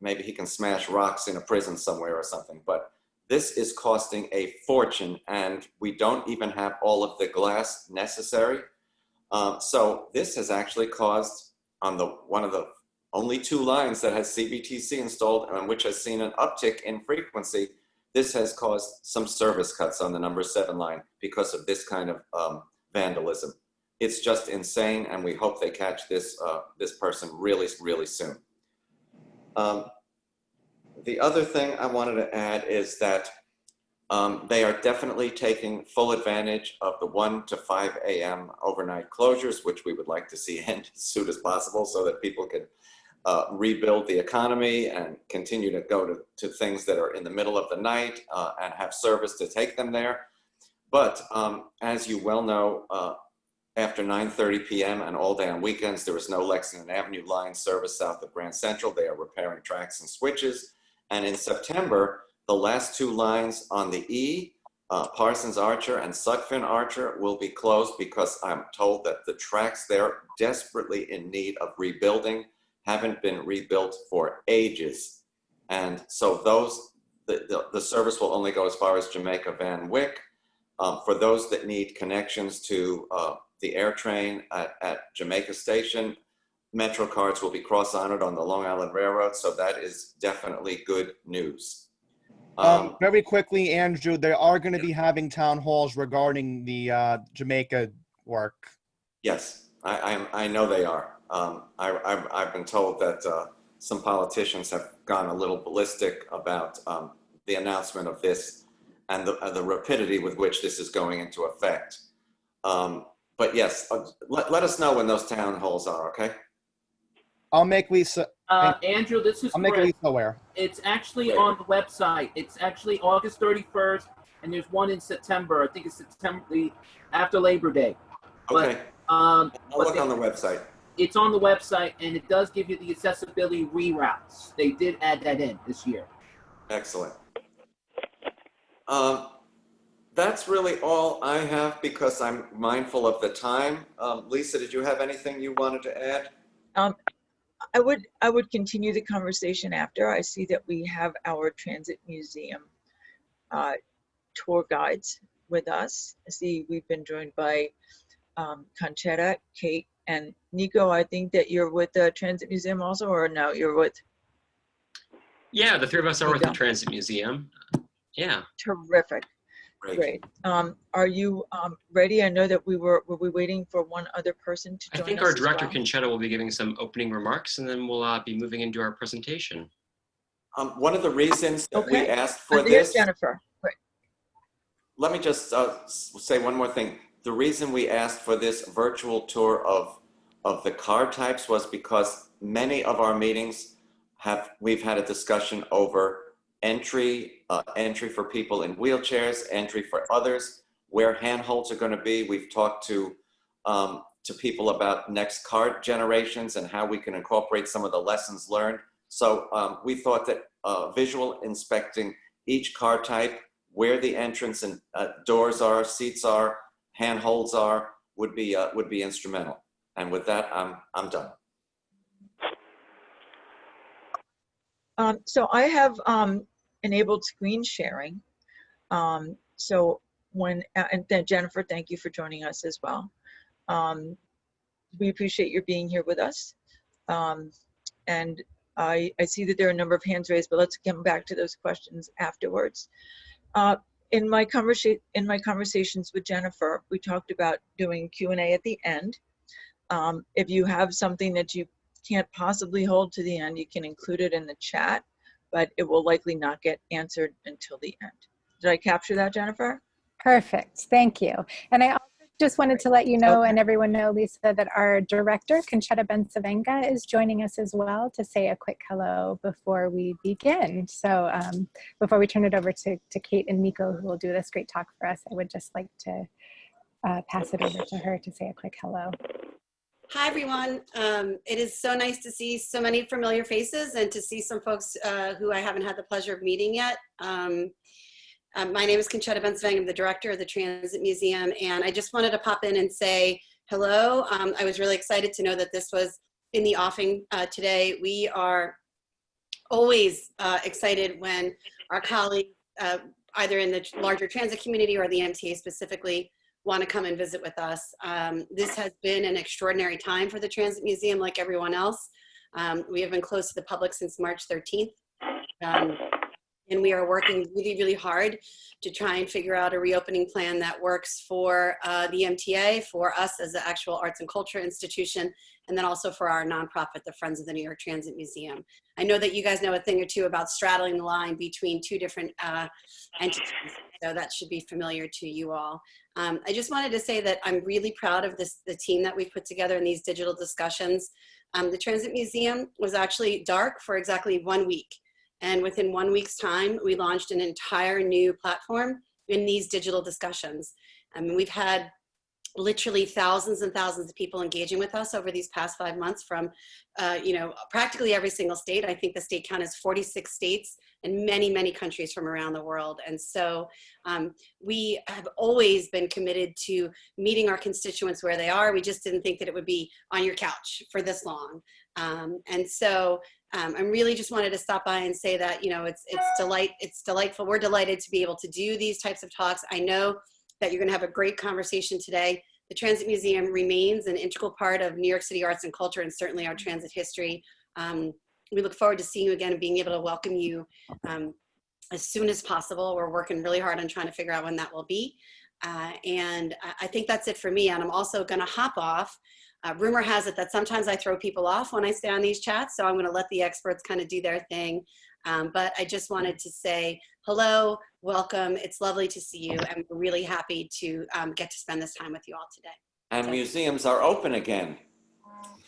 maybe he can smash rocks in a prison somewhere or something. But this is costing a fortune, and we don't even have all of the glass necessary. So this has actually caused, on one of the only 2 lines that has CBTC installed and which has seen an uptick in frequency, this has caused some service cuts on the number 7 line because of this kind of vandalism. It's just insane, and we hope they catch this person really, really soon. The other thing I wanted to add is that they are definitely taking full advantage of the 1 to 5 a.m. overnight closures, which we would like to see end as soon as possible so that people can rebuild the economy and continue to go to things that are in the middle of the night and have service to take them there. But as you well know, after 9:30 p.m. and all day on weekends, there is no Lexington Avenue line service south of Grand Central. They are repairing tracks and switches. And in September, the last 2 lines on the E, Parsons Archer and Sugfin Archer, will be closed because I'm told that the tracks there, desperately in need of rebuilding, haven't been rebuilt for ages. And so the service will only go as far as Jamaica Van Wyck. For those that need connections to the air train at Jamaica Station, Metro cards will be cross-honored on the Long Island Railroad, so that is definitely good news. Very quickly, Andrew, they are going to be having town halls regarding the Jamaica work. Yes, I know they are. I've been told that some politicians have gone a little ballistic about the announcement of this and the rapidity with which this is going into effect. But yes, let us know when those town halls are, okay? I'll make Lisa. Andrew, this is I'll make correct. Lisa aware. It's actually on the website. It's actually August 31st, and there's one in September. I think it's September after Labor Day. Okay. But, I'll look on the website. It's on the website, and it does give you the accessibility reroutes. They did add that in this year. Excellent. That's really all I have because I'm mindful of the time. Lisa, did you have anything you wanted to add? I would continue the conversation after. I see that we have our Transit Museum tour guides with us. I see we've been joined by Conchetta, Kate, and Nico. I think that you're with the Transit Museum also, or no, you're with? Yeah, the 3 of us are Nico. with the Transit Museum. Yeah. Terrific. Great. Are you ready? I know that were we waiting for one other person to join us? I think our director, Conchetta, will be giving some opening remarks, and then we'll be moving into our presentation. One of the reasons that we asked for There's this, Jennifer. Right. let me just say one more thing. The reason we asked for this virtual tour of the car types was because many of our meetings we've had a discussion over entry for people in wheelchairs, entry for others, where handholds are going to be. We've talked to people about next car generations and how we can incorporate some of the lessons learned. So we thought that visual inspecting each car type, where the entrance and doors are, seats are, handholds are, would be instrumental. And with that, I'm done. So I have enabled screen sharing. So and then Jennifer, thank you for joining us as well. We appreciate your being here with us. And I see that there are a number of hands raised, but let's come back to those questions afterwards. In my conversations with Jennifer, we talked about doing Q&A at the end. If you have something that you can't possibly hold to the end, you can include it in the chat, but it will likely not get answered until the end. Did I capture that, Jennifer? Perfect, thank you. And I also Just wanted to let you know and everyone know, Lisa, that our director, Conchetta Bensavenga, is joining us as well to say a quick hello before we begin. So before we turn it over to Kate and Nico, who will do this great talk for us, I would just like to pass it over to her to say a quick hello. Hi, everyone. It is so nice to see so many familiar faces and to see some folks who I haven't had the pleasure of meeting yet. My name is Conchetta Bensavenga. I'm the director of the Transit Museum, and I just wanted to pop in and say hello. I was really excited to know that this was in the offing today. We are always excited when our colleagues, either in the larger transit community or the MTA specifically, want to come and visit with us. This has been an extraordinary time for the Transit Museum, like everyone else. We have been closed to the public since March 13th. And we are working really, really hard to try and figure out a reopening plan that works for the MTA, for us as the actual arts and culture institution, and then also for our nonprofit, the Friends of the New York Transit Museum. I know that you guys know a thing or two about straddling the line between two different entities, so that should be familiar to you all. I just wanted to say that I'm really proud of the team that we've put together in these digital discussions. The Transit Museum was actually dark for exactly 1 week. And within 1 week's time, we launched an entire new platform in these digital discussions. I mean, we've had literally thousands and thousands of people engaging with us over these past 5 months from, practically every single state. I think the state count is 46 states and many, many countries from around the world. And so we have always been committed to meeting our constituents where they are. We just didn't think that it would be on your couch for this long. I really just wanted to stop by and say that, it's delightful. We're delighted to be able to do these types of talks. I know that you're going to have a great conversation today. The Transit Museum remains an integral part of New York City arts and culture, and certainly our transit history. We look forward to seeing you again and being able to welcome you as soon as possible. We're working really hard on trying to figure out when that will be. And I think that's it for me. And I'm also going to hop off. Rumor has it that sometimes I throw people off when I stay on these chats, so I'm going to let the experts kind of do their thing. But I just wanted to say hello, welcome. It's lovely to see you, and we're really happy to get to spend this time with you all today. And museums are open again.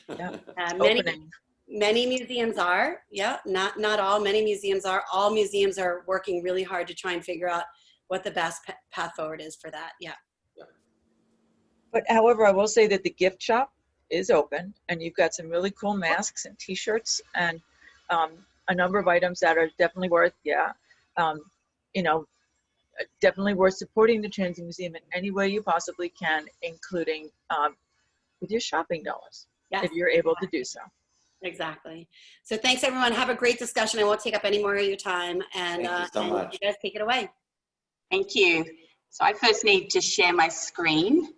Yeah. Many museums are, not all. Many museums are. All museums are working really hard to try and figure out what the best path forward is for that. Yeah. But however, I will say that the gift shop is open, and you've got some really cool masks and t-shirts and a number of items that are definitely worth, definitely worth supporting the Transit Museum in any way you possibly can, including with your shopping dollars, if you're able to do so. Exactly. So thanks, everyone. Have a great discussion. I won't take up any more of your time. And thank you so much. You guys take it away. Thank you. So I first need to share my screen.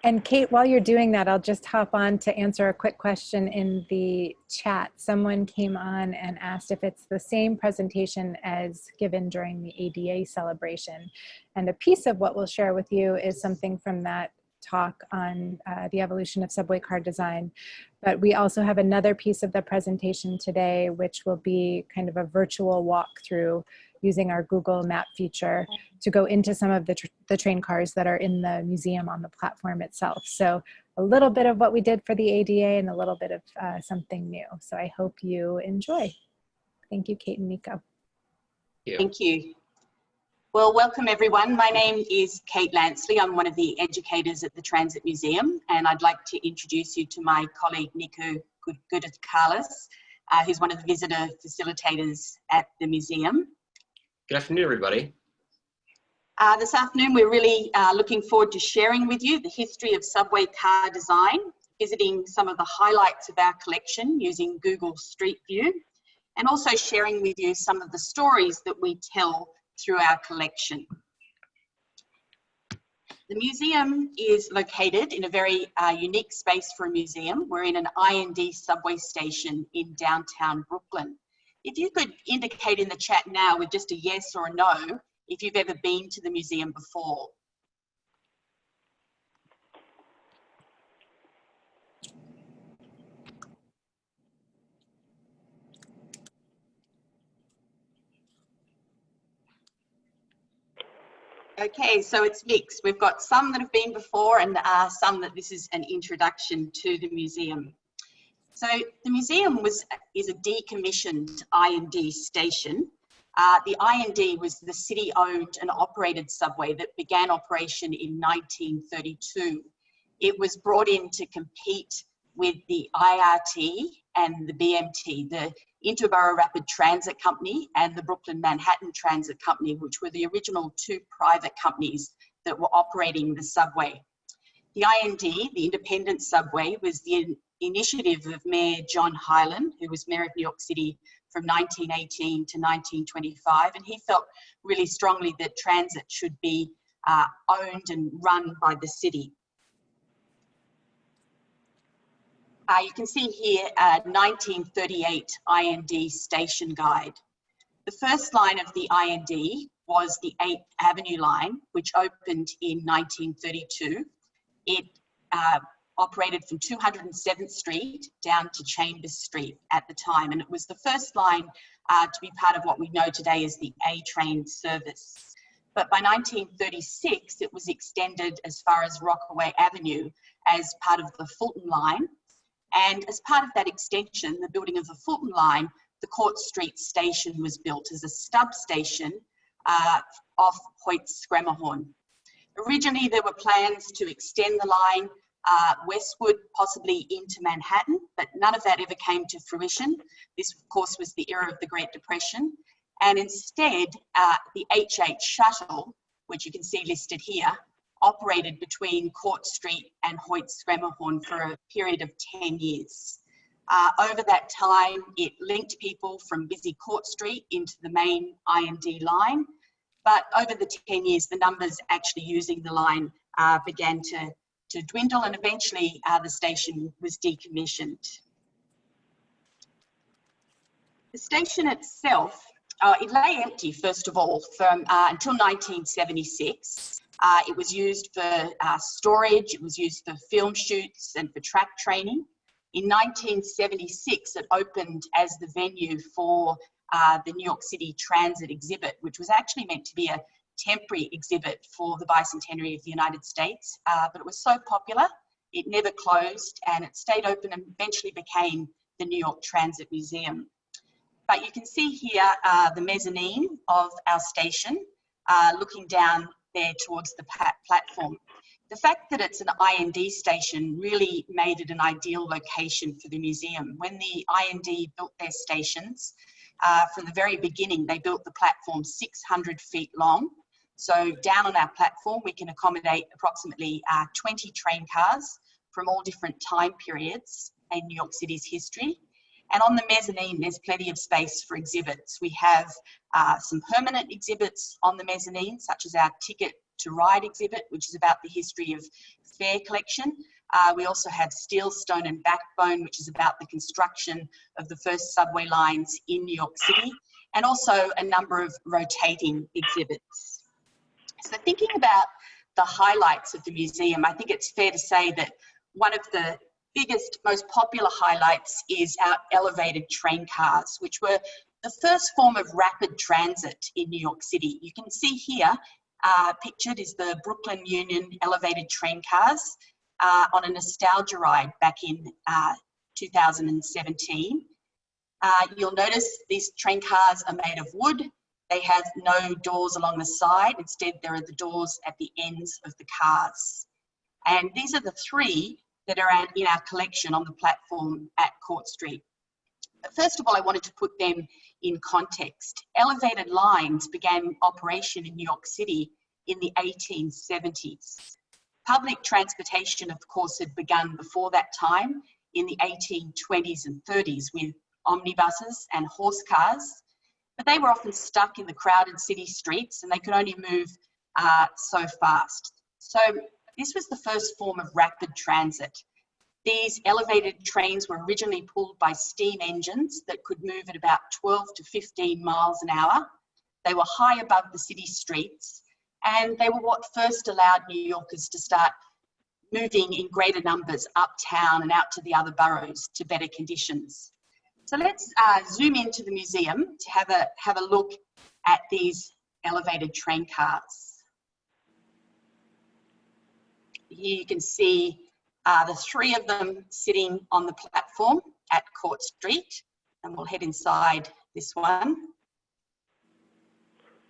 And Kate, while you're doing that, I'll just hop on to answer a quick question in the chat. Someone came on and asked if it's the same presentation as given during the ADA celebration. And a piece of what we'll share with you is something from that talk on the evolution of subway car design. But we also have another piece of the presentation today, which will be kind of a virtual walkthrough using our Google Map feature to go into some of the train cars that are in the museum on the platform itself. So a little bit of what we did for the ADA and a little bit of something new. So I hope you enjoy. Thank you, Kate and Nico. Thank you. Well, welcome everyone. My name is Kate Lansley. I'm one of the educators at the Transit Museum, and I'd like to introduce you to my colleague, Nico Gudikalis, who's one of the visitor facilitators at the museum. Good afternoon, everybody. This afternoon, we're really looking forward to sharing with you the history of subway car design, visiting some of the highlights of our collection using Google Street View, and also sharing with you some of the stories that we tell through our collection. The museum is located in a very unique space for a museum. We're in an I&D subway station in downtown Brooklyn. If you could indicate in the chat now with just a yes or a no, if you've ever been to the museum before. Okay, so it's mixed. We've got some that have been before and some that this is an introduction to the museum. So the museum is a decommissioned I&D station. The I&D was the city-owned and operated subway that began operation in 1932. It was brought in to compete with the IRT and the BMT, the Interborough Rapid Transit Company and the Brooklyn Manhattan Transit Company, which were the original two private companies that were operating the subway. The I&D, the independent subway, was the initiative of Mayor John Hylan, who was Mayor of New York City from 1918 to 1925, and he felt really strongly that transit should be owned and run by the city. You can see here a 1938 I&D station guide. The first line of the I&D was the 8th Avenue line, which opened in 1932. It operated from 207th Street down to Chambers Street at the time, and it was the first line to be part of what we know today as the A-train service. But by 1936, it was extended as far as Rockaway Avenue as part of the Fulton line. And as part of that extension, the building of the Fulton line, the Court Street station was built as a stub station off Hoyt's Skremmerhorn. Originally, there were plans to extend the line westward, possibly into Manhattan, but none of that ever came to fruition. This, of course, was the era of the Great Depression. And instead, the HH shuttle, which you can see listed here, operated between Court Street and Hoyt's Skremmerhorn for a period of 10 years. Over that time, it linked people from busy Court Street into the main I&D line. But over the 10 years, the numbers actually using the line began to dwindle, and eventually the station was decommissioned. The station itself, it lay empty, first of all, from until 1976. It was used for storage, it was used for film shoots and for track training. In 1976, it opened as the venue for the New York City Transit exhibit, which was actually meant to be a temporary exhibit for the bicentenary of the United States, but it was so popular, it never closed, and it stayed open and eventually became the New York Transit Museum. But you can see here the mezzanine of our station, looking down there towards the platform. The fact that it's an I&D station really made it an ideal location for the museum. When the I&D built their stations, from the very beginning, they built the platform 600 feet long. So down on our platform, we can accommodate approximately 20 train cars from all different time periods in New York City's history. And on the mezzanine, there's plenty of space for exhibits. We have some permanent exhibits on the mezzanine, such as our Ticket to Ride exhibit, which is about the history of fare collection. We also have Steel, Stone and Backbone, which is about the construction of the first subway lines in New York City, and also a number of rotating exhibits. So thinking about the highlights of the museum, I think it's fair to say that one of the biggest, most popular highlights is our elevated train cars, which were the first form of rapid transit in New York City. You can see here, pictured is the Brooklyn Union elevated train cars on a nostalgia ride back in 2017. You'll notice these train cars are made of wood. They have no doors along the side. Instead, there are the doors at the ends of the cars. And these are the three that are in our collection on the platform at Court Street. But first of all, I wanted to put them in context. Elevated lines began operation in New York City in the 1870s. Public transportation, of course, had begun before that time in the 1820s and 30s with omnibuses and horse cars, but they were often stuck in the crowded city streets and they could only move so fast. So this was the first form of rapid transit. These elevated trains were originally pulled by steam engines that could move at about 12 to 15 miles an hour. They were high above the city streets, and they were what first allowed New Yorkers to start moving in greater numbers uptown and out to the other boroughs to better conditions. So let's zoom into the museum to have a look at these elevated train cars. Here you can see the three of them sitting on the platform at Court Street, and we'll head inside this one.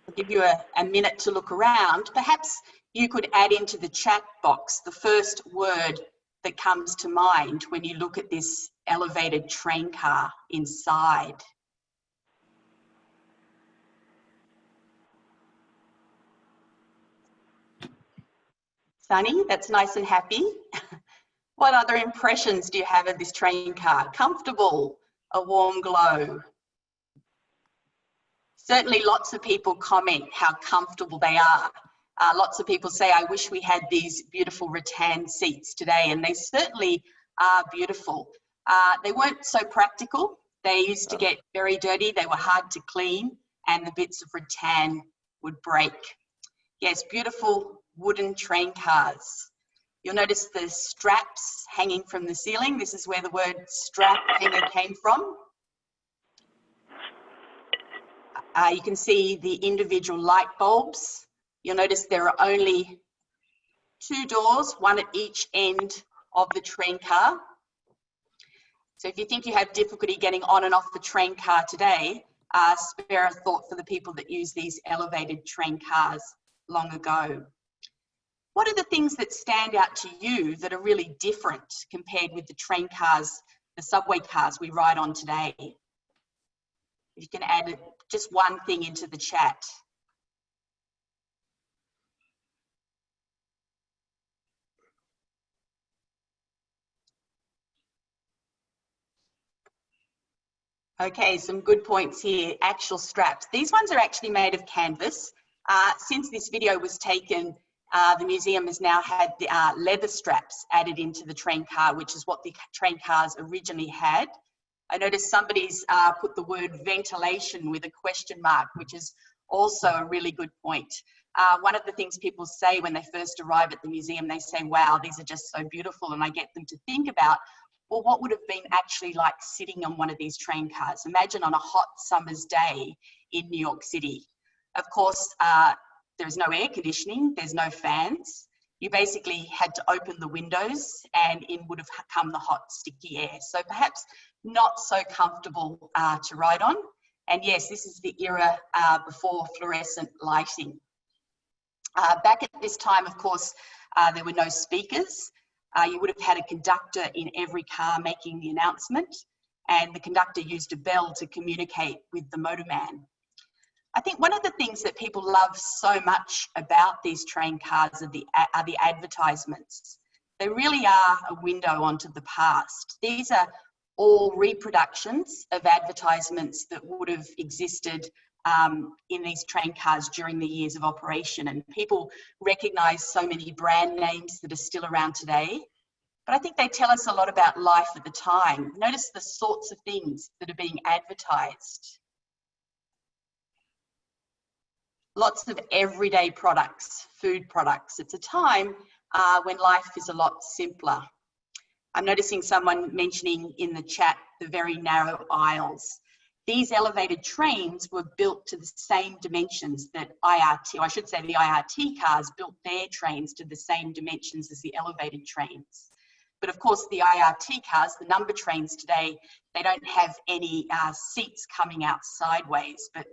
I'll give you a minute to look around. Perhaps you could add into the chat box the first word that comes to mind when you look at this elevated train car inside. Sunny, that's nice and happy. What other impressions do you have of this train car? Comfortable, a warm glow. Certainly lots of people comment how comfortable they are. Lots of people say, I wish we had these beautiful rattan seats today, and they certainly are beautiful. They weren't so practical. They used to get very dirty. They were hard to clean, and the bits of rattan would break. Yes, beautiful wooden train cars. You'll notice the straps hanging from the ceiling. This is where the word strap hanger came from. You can see the individual light bulbs. You'll notice there are only 2 doors, one at each end of the train car. So if you think you have difficulty getting on and off the train car today, spare a thought for the people that use these elevated train cars long ago. What are the things that stand out to you that are really different compared with the train cars, the subway cars we ride on today? You can add just one thing into the chat. Okay, some good points here. Actual straps. These ones are actually made of canvas. Since this video was taken, the museum has now had the leather straps added into the train car, which is what the train cars originally had. I noticed somebody's put the word ventilation with a question mark, which is also a really good point. One of the things people say when they first arrive at the museum, they say, wow, these are just so beautiful. And I get them to think about, well, what would have been actually like sitting on one of these train cars? Imagine on a hot summer's day in New York City. Of course, there's no air conditioning, there's no fans. You basically had to open the windows and in would have come the hot, sticky air. So perhaps not so comfortable to ride on. And yes, this is the era before fluorescent lighting. Back at this time, of course, there were no speakers. You would have had a conductor in every car making the announcement, and the conductor used a bell to communicate with the motorman. I think one of the things that people love so much about these train cars are the advertisements. They really are a window onto the past. These are all reproductions of advertisements that would have existed in these train cars during the years of operation. And people recognise so many brand names that are still around today. But I think they tell us a lot about life at the time. Notice the sorts of things that are being advertised. Lots of everyday products, food products. It's a time when life is a lot simpler. I'm noticing someone mentioning in the chat the very narrow aisles. These elevated trains were built to the same dimensions that IRT, or I should say the IRT cars built their trains to the same dimensions as the elevated trains. But of course the IRT cars, the number trains today, they don't have any seats coming out sideways, but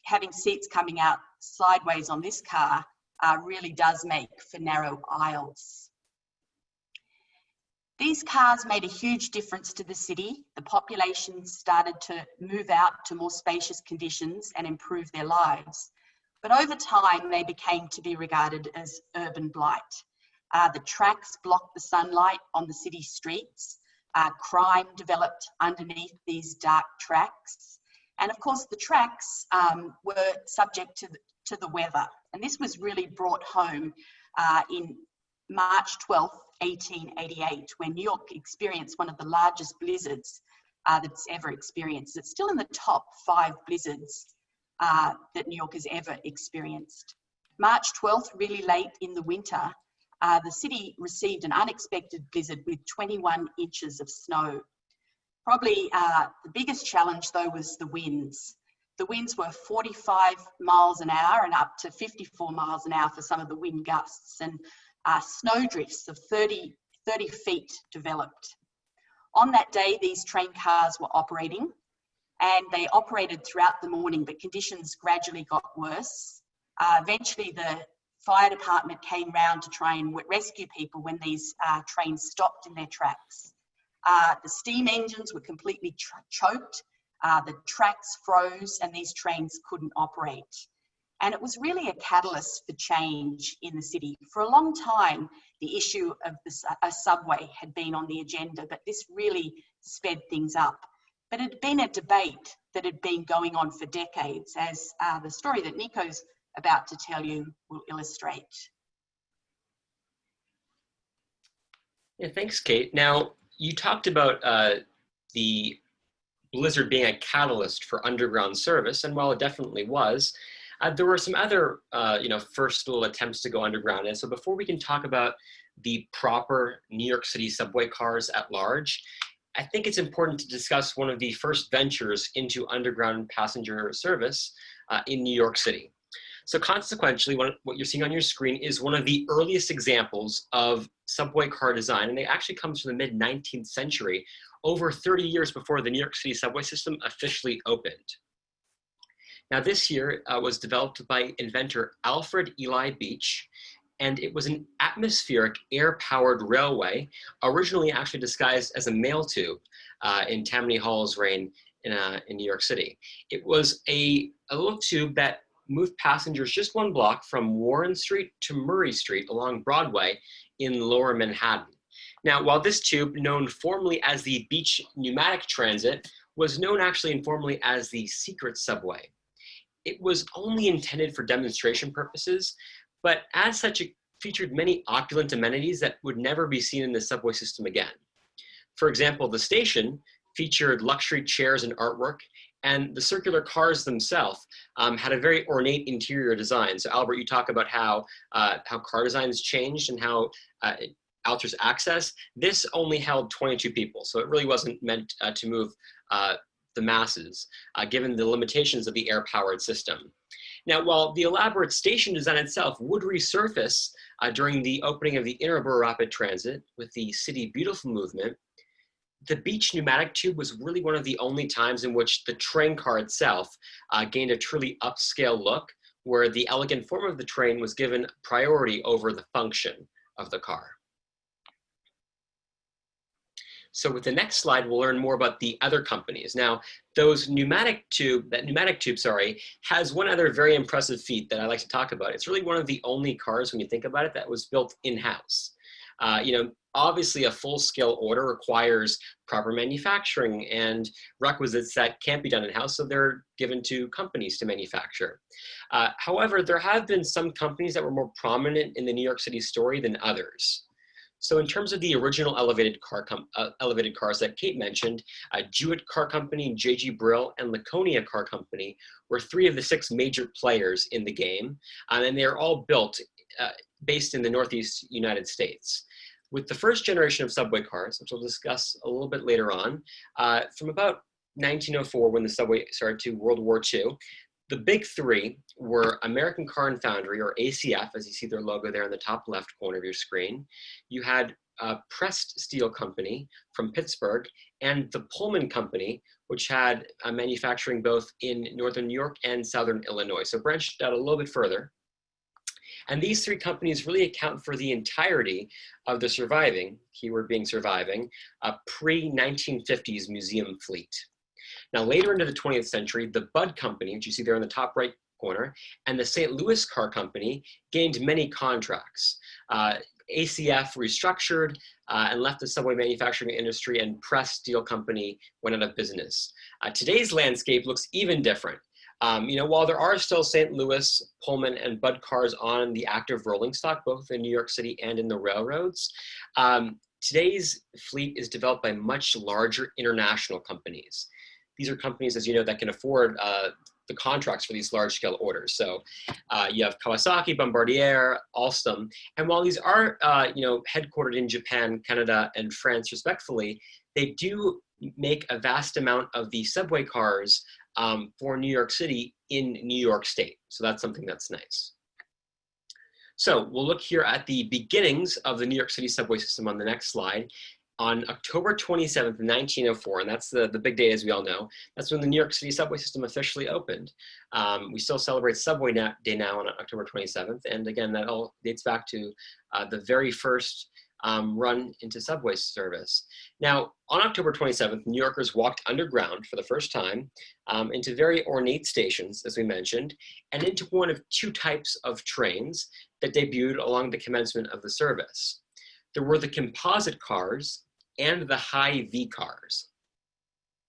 having seats coming out sideways on this car really does make for narrow aisles. These cars made a huge difference to the city. The population started to move out to more spacious conditions and improve their lives. But over time, they became to be regarded as urban blight. The tracks blocked the sunlight on the city streets. Crime developed underneath these dark tracks. And of course, the tracks were subject to the weather. And this was really brought home in March 12th, 1888, when New York experienced one of the largest blizzards that's ever experienced. It's still in the top 5 blizzards that New York has ever experienced. March 12th, really late in the winter, the city received an unexpected blizzard with 21 inches of snow. Probably the biggest challenge, though, was the winds. The winds were 45 miles an hour and up to 54 miles an hour for some of the wind gusts. And snowdrifts of 30 feet developed. On that day, these train cars were operating, and they operated throughout the morning, but conditions gradually got worse. Eventually, the fire department came round to try and rescue people when these trains stopped in their tracks. The steam engines were completely choked, the tracks froze, and these trains couldn't operate. And it was really a catalyst for change in the city. For a long time, the issue of a subway had been on the agenda, but this really sped things up. But it had been a debate that had been going on for decades, as the story that Nico's about to tell you will illustrate. Yeah, thanks, Kate. Now, you talked about the blizzard being a catalyst for underground service, and while it definitely was, there were some other, first little attempts to go underground. And so before we can talk about the proper New York City subway cars at large, I think it's important to discuss one of the first ventures into underground passenger service in New York City. So consequentially, what you're seeing on your screen is one of the earliest examples of subway car design, and it actually comes from the mid-19th century, over 30 years before the New York City subway system officially opened. Now this here was developed by inventor Alfred Eli Beach, and it was an atmospheric air-powered railway, originally actually disguised as a mail tube in Tammany Hall's reign in New York City. It was a little tube that moved passengers just one block from Warren Street to Murray Street along Broadway in Lower Manhattan. Now, while this tube, known formerly as the Beach Pneumatic Transit, was known actually informally as the Secret Subway. It was only intended for demonstration purposes, but as such, it featured many opulent amenities that would never be seen in the subway system again. For example, the station featured luxury chairs and artwork, and the circular cars themselves had a very ornate interior design. So Albert, you talk about how car designs changed and how it alters access. This only held 22 people, so it really wasn't meant to move the masses, given the limitations of the air-powered system. Now, while the elaborate station design itself would resurface during the opening of the Interborough Rapid Transit with the City Beautiful movement, the Beach pneumatic tube was really one of the only times in which the train car itself gained a truly upscale look, where the elegant form of the train was given priority over the function of the car. So with the next slide, we'll learn more about the other companies. Now, that pneumatic tube, has one other very impressive feat that I like to talk about. It's really one of the only cars, when you think about it, that was built in-house. Obviously a full-scale order requires proper manufacturing and requisites that can't be done in-house, so they're given to companies to manufacture. However, there have been some companies that were more prominent in the New York City story than others. So in terms of the original elevated cars that Kate mentioned, Jewett Car Company, J.G. Brill, and Laconia Car Company were 3 of the 6 major players in the game, and they're all built based in the Northeast United States. With the first generation of subway cars, which we'll discuss a little bit later on, from about 1904, when the subway started, to World War II, the big 3 were American Car and Foundry, or ACF, as you see their logo there in the top left corner of your screen. You had Pressed Steel Company from Pittsburgh, and the Pullman Company, which had manufacturing both in Northern New York and Southern Illinois, so branched out a little bit further. And these 3 companies really account for the entirety of the surviving, keyword being surviving, pre-1950s museum fleet. Now, later into the 20th century, the Budd Company, which you see there in the top right corner, and the St. Louis Car Company gained many contracts. ACF restructured and left the subway manufacturing industry, and Pressed Steel Company went out of business. Today's landscape looks even different. While there are still St. Louis, Pullman, and Budd cars on the active rolling stock, both in New York City and in the railroads, today's fleet is developed by much larger international companies. These are companies, as you know, that can afford the contracts for these large-scale orders. So you have Kawasaki, Bombardier, Alstom, and while these are, headquartered in Japan, Canada, and France, respectively, they do make a vast amount of the subway cars for New York City in New York State. So that's something that's nice. So we'll look here at the beginnings of the New York City subway system on the next slide. On October 27th, 1904, and that's the big day, as we all know, that's when the New York City subway system officially opened. We still celebrate Subway Day now on October 27th, and again, that all dates back to the very first run into subway service. Now, on October 27th, New Yorkers walked underground for the first time into very ornate stations, as we mentioned, and into one of two types of trains that debuted along the commencement of the service. There were the composite cars and the high V cars.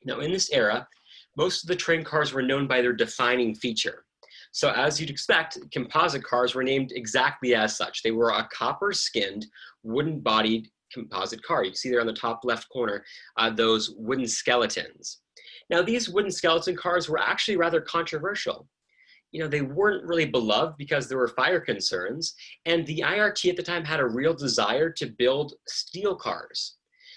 Now, in this era, most of the train cars were known by their defining feature. So as you'd expect, composite cars were named exactly as such. They were a copper-skinned, wooden-bodied composite car. You can see there on the top left corner, those wooden skeletons. Now, these wooden skeleton cars were actually rather controversial. You know, they weren't really beloved because there were fire concerns, and the IRT at the time had a real desire to build steel cars.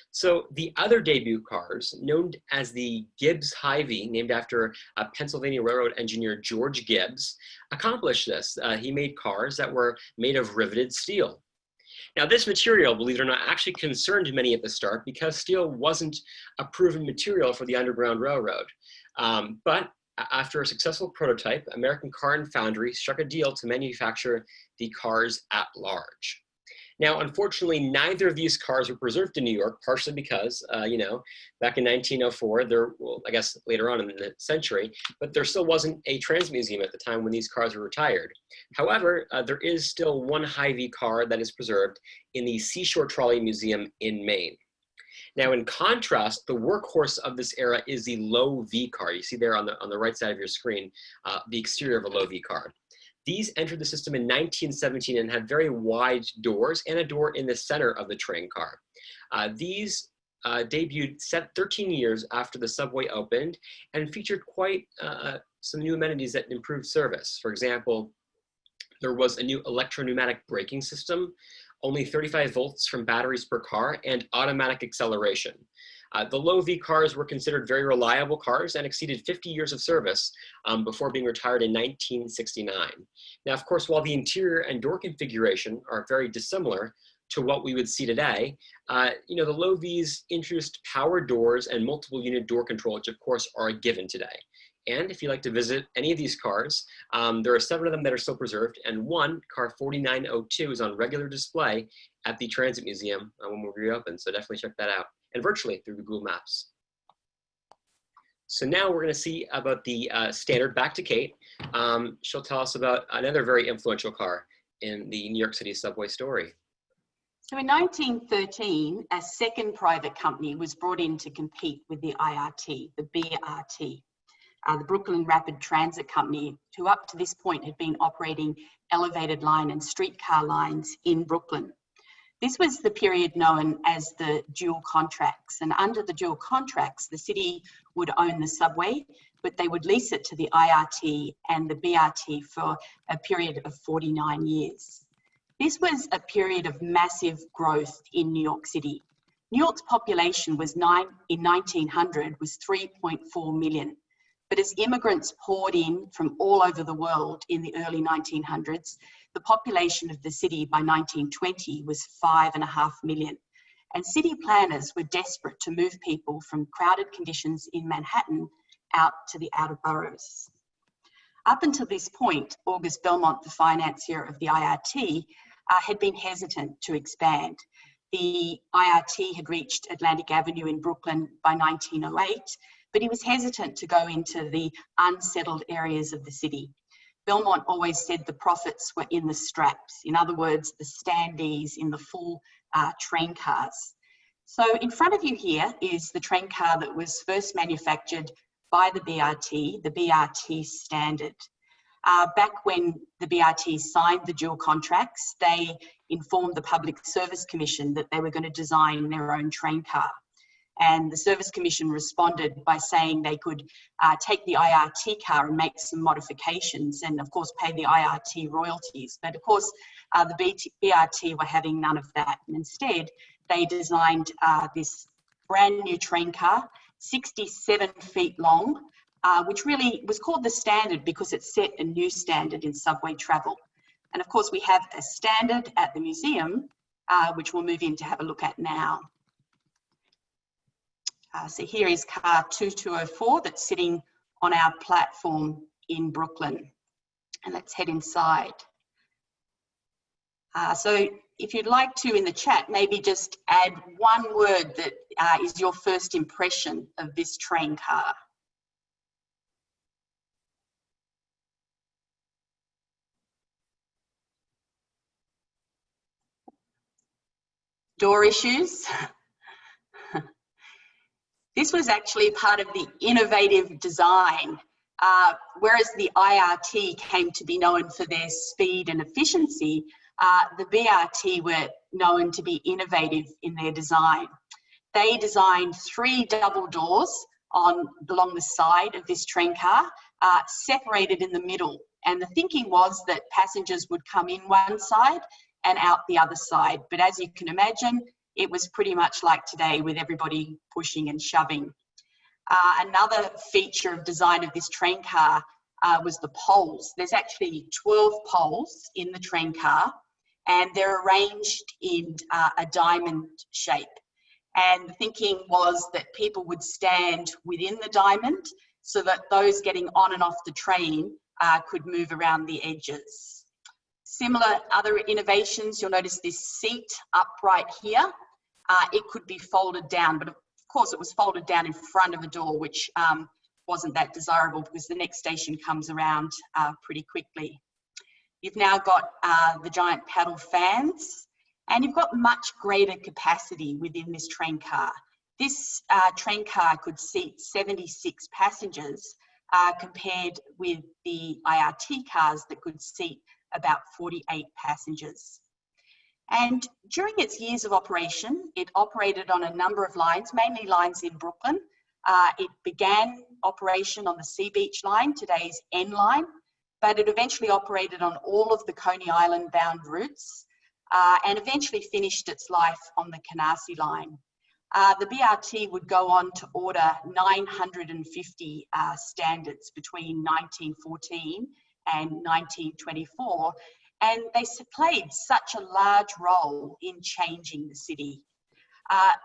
So the other debut cars, known as the Gibbs Hy-Vee, named after Pennsylvania Railroad engineer George Gibbs, accomplished this. He made cars that were made of riveted steel. Now, this material, believe it or not, actually concerned many at the start because steel wasn't a proven material for the Underground Railroad. But after a successful prototype, American Car and Foundry struck a deal to manufacture the cars at large. Now, unfortunately, neither of these cars were preserved in New York, partially because, you know, back in 1904, well, I guess later on in the century, but there still wasn't a transit museum at the time when these cars were retired. However, there is still one Hy-Vee car that is preserved in the Seashore Trolley Museum in Maine. Now, in contrast, the workhorse of this era is the low V car. You see there on the right side of your screen, the exterior of a low V car. These entered the system in 1917 and had very wide doors and a door in the center of the train car. These debuted 13 years after the subway opened and featured quite some new amenities that improved service. For example, there was a new electro-pneumatic braking system, only 35 volts from batteries per car, and automatic acceleration. The low V cars were considered very reliable cars and exceeded 50 years of service before being retired in 1969. Now, of course, while the interior and door configuration are very dissimilar to what we would see today, you know, the low Vs introduced power doors and multiple unit door control, which of course are a given today. And if you'd like to visit any of these cars, there are 7 of them that are still preserved, and one, car 4902, is on regular display at the Transit Museum when we reopen, so definitely check that out, and virtually through Google Maps. So now we're going to see about the standard. Back to Kate. She'll tell us about another very influential car in the New York City subway story. So in 1913, a second private company was brought in to compete with the IRT, the BRT. The Brooklyn Rapid Transit Company, who up to this point had been operating elevated line and streetcar lines in Brooklyn. This was the period known as the dual contracts, and under the dual contracts, the city would own the subway, but they would lease it to the IRT and the BRT for a period of 49 years. This was a period of massive growth in New York City. New York's population was in 1900 was 3.4 million. But as immigrants poured in from all over the world in the early 1900s, the population of the city by 1920 was 5.5 million. And city planners were desperate to move people from crowded conditions in Manhattan out to the outer boroughs. Up until this point, August Belmont, the financier of the IRT, had been hesitant to expand. The IRT had reached Atlantic Avenue in Brooklyn by 1908, but he was hesitant to go into the unsettled areas of the city. Belmont always said the profits were in the straps. In other words, the standees in the full train cars. So in front of you here is the train car that was first manufactured by the BRT standard. Back when the BRT signed the dual contracts, they informed the Public Service Commission that they were going to design their own train car. And the Service Commission responded by saying they could take the IRT car and make some modifications and of course pay the IRT royalties. But of course the BRT were having none of that. And instead they designed this brand new train car, 67 feet long, which really was called the standard because it set a new standard in subway travel. And of course, we have a standard at the museum, which we'll move in to have a look at now. So here is car 2204 that's sitting on our platform in Brooklyn. And let's head inside. So if you'd like to, in the chat, maybe just add one word that is your first impression of this train car. Door issues. This was actually part of the innovative design. Whereas the IRT came to be known for their speed and efficiency, the BRT were known to be innovative in their design. They designed 3 double doors along the side of this train car, separated in the middle. And the thinking was that passengers would come in one side and out the other side. But as you can imagine, it was pretty much like today with everybody pushing and shoving. Another feature of design of this train car was the poles. There's actually 12 poles in the train car, and they're arranged in a diamond shape. And the thinking was that people would stand within the diamond so that those getting on and off the train could move around the edges. Similar other innovations, you'll notice this seat upright here. It could be folded down, but of course it was folded down in front of a door, which wasn't that desirable because the next station comes around pretty quickly. You've now got the giant paddle fans, and you've got much greater capacity within this train car. This train car could seat 76 passengers compared with the IRT cars that could seat about 48 passengers. And during its years of operation, it operated on a number of lines, mainly lines in Brooklyn. It began operation on the Sea Beach line, today's N line, but it eventually operated on all of the Coney Island bound routes and eventually finished its life on the Canarsie line. The BRT would go on to order 950 standards between 1914 and 1924, and they played such a large role in changing the city.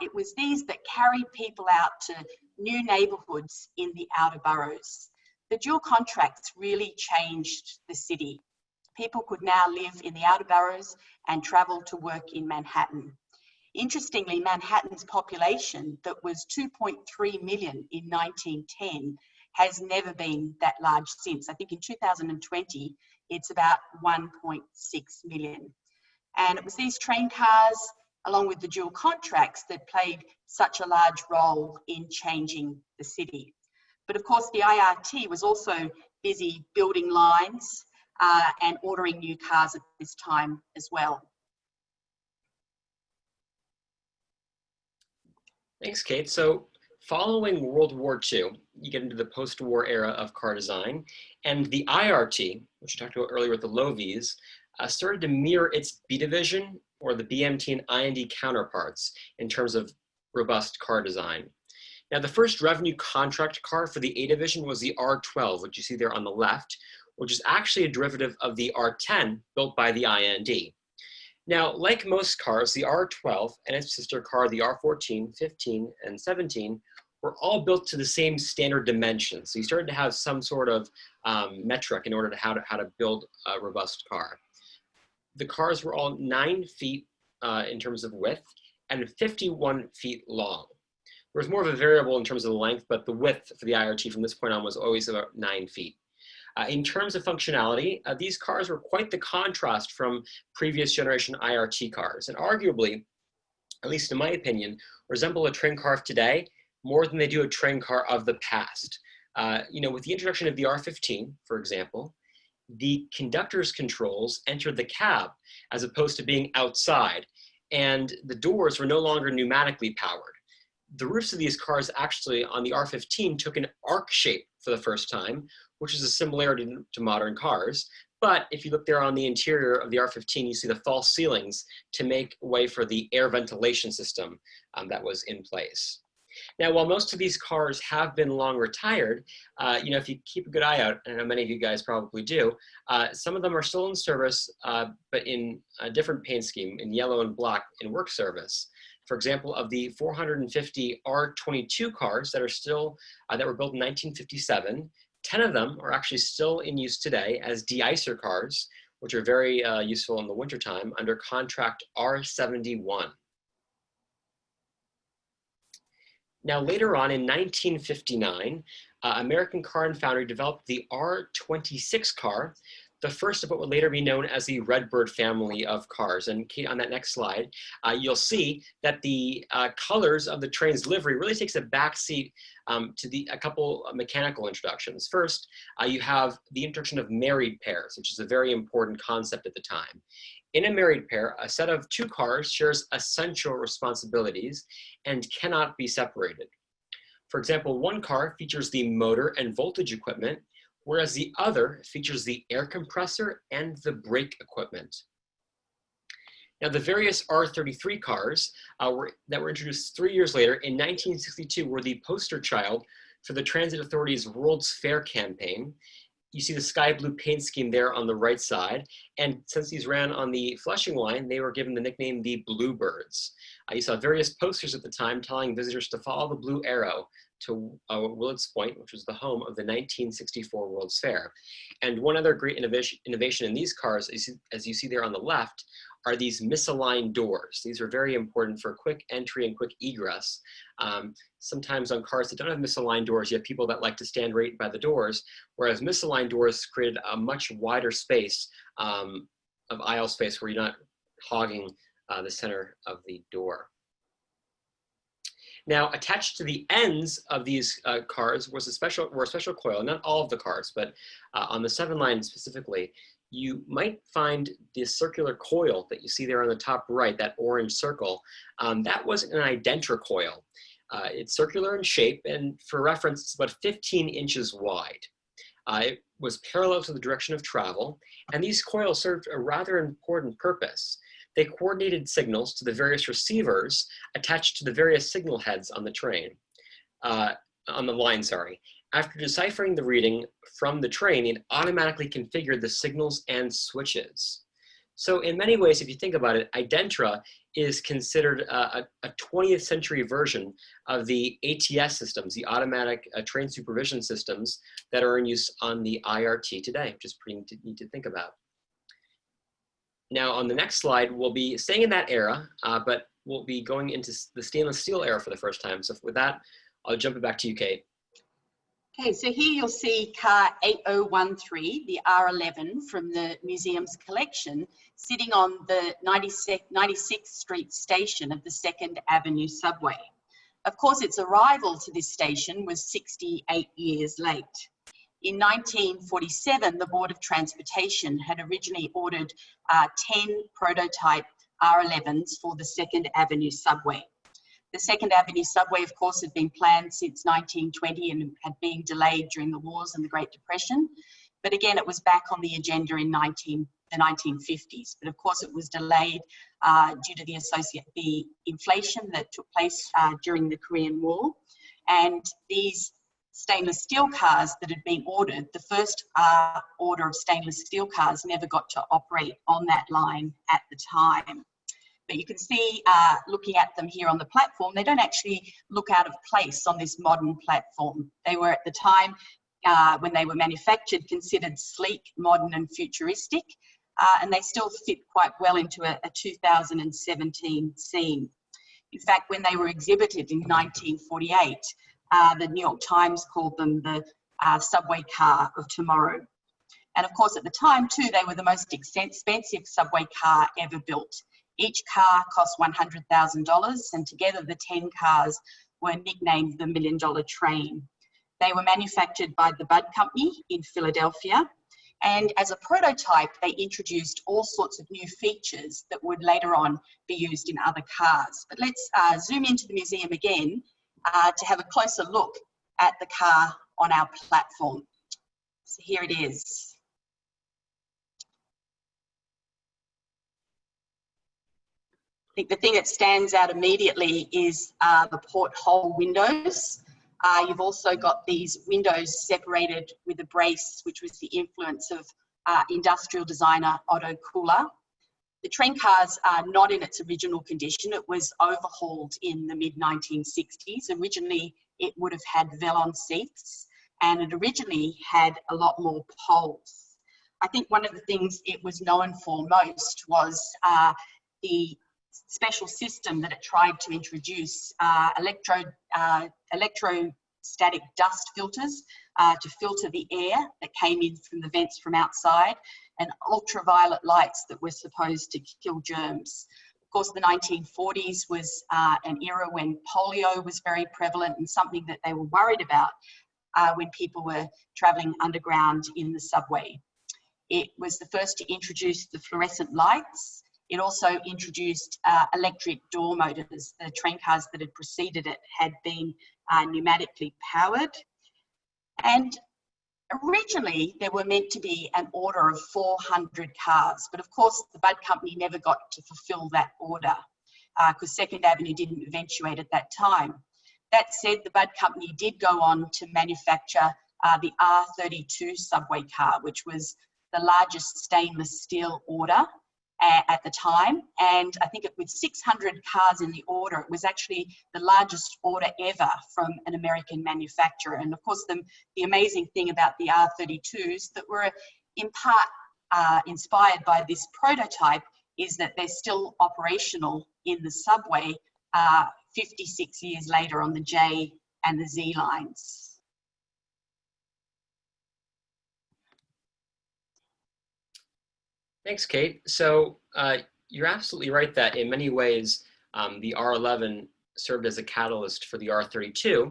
It was these that carried people out to new neighbourhoods in the outer boroughs. The dual contracts really changed the city. People could now live in the outer boroughs and travel to work in Manhattan. Interestingly, Manhattan's population that was 2.3 million in 1910 has never been that large since. I think in 2020, it's about 1.6 million. And it was these train cars, along with the dual contracts, that played such a large role in changing the city. But of course, the IRT was also busy building lines and ordering new cars at this time as well. Thanks, Kate. So following World War II, you get into the post-war era of car design, and the IRT, which we talked about earlier with the low Vs, started to mirror its B division or the BMT and IND counterparts in terms of robust car design. Now, the first revenue contract car for the A division was the R12, which you see there on the left, which is actually a derivative of the R10 built by the IND. Now, like most cars, the R12 and its sister car, the R14, 15, and 17, were all built to the same standard dimensions. So you started to have some sort of metric in order to how to build a robust car. The cars were all 9 feet in terms of width and 51 feet long. There was more of a variable in terms of the length, but the width for the IRT from this point on was always about 9 feet. In terms of functionality, these cars were quite the contrast from previous generation IRT cars, and arguably, at least in my opinion, resemble a train car of today more than they do a train car of the past. With the introduction of the R15, for example, the conductor's controls entered the cab as opposed to being outside, and the doors were no longer pneumatically powered. The roofs of these cars actually on the R15 took an arc shape for the first time, which is a similarity to modern cars. But if you look there on the interior of the R15, you see the false ceilings to make way for the air ventilation system that was in place. Now, while most of these cars have been long retired, you know, if you keep a good eye out, and I know many of you guys probably do, some of them are still in service, but in a different paint scheme, in yellow and black, in work service. For example, of the 450 R22 cars that are still, that were built in 1957, 10 of them are actually still in use today as de-icer cars, which are very useful in the wintertime under contract R71. Now, later on in 1959, American Car and Foundry developed the R26 car, the first of what would later be known as the Redbird family of cars. And Kate, on that next slide, you'll see that the colors of the train's livery really takes a backseat to a couple of mechanical introductions. First, you have the introduction of married pairs, which is a very important concept at the time. In a married pair, a set of two cars shares essential responsibilities and cannot be separated. For example, one car features the motor and voltage equipment, whereas the other features the air compressor and the brake equipment. Now, the various R33 cars that were introduced 3 years later in 1962 were the poster child for the Transit Authority's World's Fair campaign. You see the sky blue paint scheme there on the right side. And since these ran on the Flushing line, they were given the nickname the Bluebirds. You saw various posters at the time telling visitors to follow the blue arrow to Willets Point, which was the home of the 1964 World's Fair. And one other great innovation in these cars, as you see there on the left, are these misaligned doors. These are very important for quick entry and quick egress. Sometimes on cars that don't have misaligned doors, you have people that like to stand right by the doors, whereas misaligned doors created a much wider space of aisle space where you're not hogging the center of the door. Now, attached to the ends of these cars were a special coil, not all of the cars, but on the 7 line specifically, you might find this circular coil that you see there on the top right, that orange circle. That was an Identra coil. It's circular in shape, and for reference, it's about 15 inches wide. It was parallel to the direction of travel, and these coils served a rather important purpose. They coordinated signals to the various receivers attached to the various signal heads on the train, on the line, sorry. After deciphering the reading from the train, it automatically configured the signals and switches. So in many ways, if you think about it, Identra is considered a 20th century version of the ATS systems, the automatic train supervision systems that are in use on the IRT today, which is pretty neat to think about. Now on the next slide, we'll be staying in that era, but we'll be going into the stainless steel era for the first time. So with that, I'll jump it back to you, Kate. Okay, so here you'll see car 8013, the R11 from the museum's collection, sitting on the 96th Street station of the 2nd Avenue subway. Of course, its arrival to this station was 68 years late. In 1947, the Board of Transportation had originally ordered 10 prototype R11s for the 2nd Avenue subway. The 2nd Avenue subway, of course, had been planned since 1920 and had been delayed during the wars and the Great Depression. But again, it was back on the agenda in the 1950s. But of course, it was delayed due to the inflation that took place during the Korean War. And these stainless steel cars that had been ordered, the first order of stainless steel cars never got to operate on that line at the time. But you can see, looking at them here on the platform, they don't actually look out of place on this modern platform. They were at the time, when they were manufactured, considered sleek, modern and futuristic, and they still fit quite well into a 2017 scene. In fact, when they were exhibited in 1948, the New York Times called them the subway car of tomorrow. And of course, at the time too, they were the most expensive subway car ever built. Each car cost $100,000, and together the 10 cars were nicknamed the $1 Million Train. They were manufactured by the Budd Company in Philadelphia, and as a prototype, they introduced all sorts of new features that would later on be used in other cars. But let's zoom into the museum again to have a closer look at the car on our platform. So here it is. think the thing that stands out immediately is the porthole windows. You've also got these windows separated with a brace, which was the influence of industrial designer Otto Kuhler. The train cars are not in its original condition. It was overhauled in the mid-1960s. Originally, it would have had Velon seats, and it originally had a lot more poles. I think one of the things it was known for most was the special system that it tried to introduce, electrostatic dust filters to filter the air that came in from the vents from outside, and ultraviolet lights that were supposed to kill germs. Of course, the 1940s was an era when polio was very prevalent and something that they were worried about when people were travelling underground in the subway. It was the first to introduce the fluorescent lights. It also introduced electric door motors. The train cars that had preceded it had been pneumatically powered. And originally, there were meant to be an order of 400 cars, but of course, the Budd Company never got to fulfill that order because Second Avenue didn't eventuate at that time. That said, the Budd Company did go on to manufacture the R32 subway car, which was the largest stainless steel order at the time. And I think with 600 cars in the order, it was actually the largest order ever from an American manufacturer. And of course, the amazing thing about the R32s that were in part inspired by this prototype is that they're still operational in the subway 56 years later on the J and the Z lines. Thanks, Kate. So you're absolutely right that in many ways, the R11 served as a catalyst for the R32.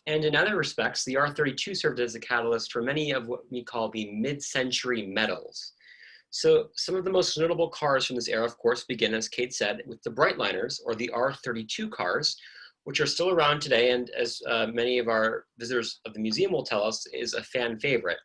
And in other respects, the R32 served as a catalyst for many of what we call the mid-century metals. So some of the most notable cars from this era, of course, begin, as Kate said, with the Breitliners, or the R32 cars, which are still around today, and as many of our visitors of the museum will tell us, is a fan favorite.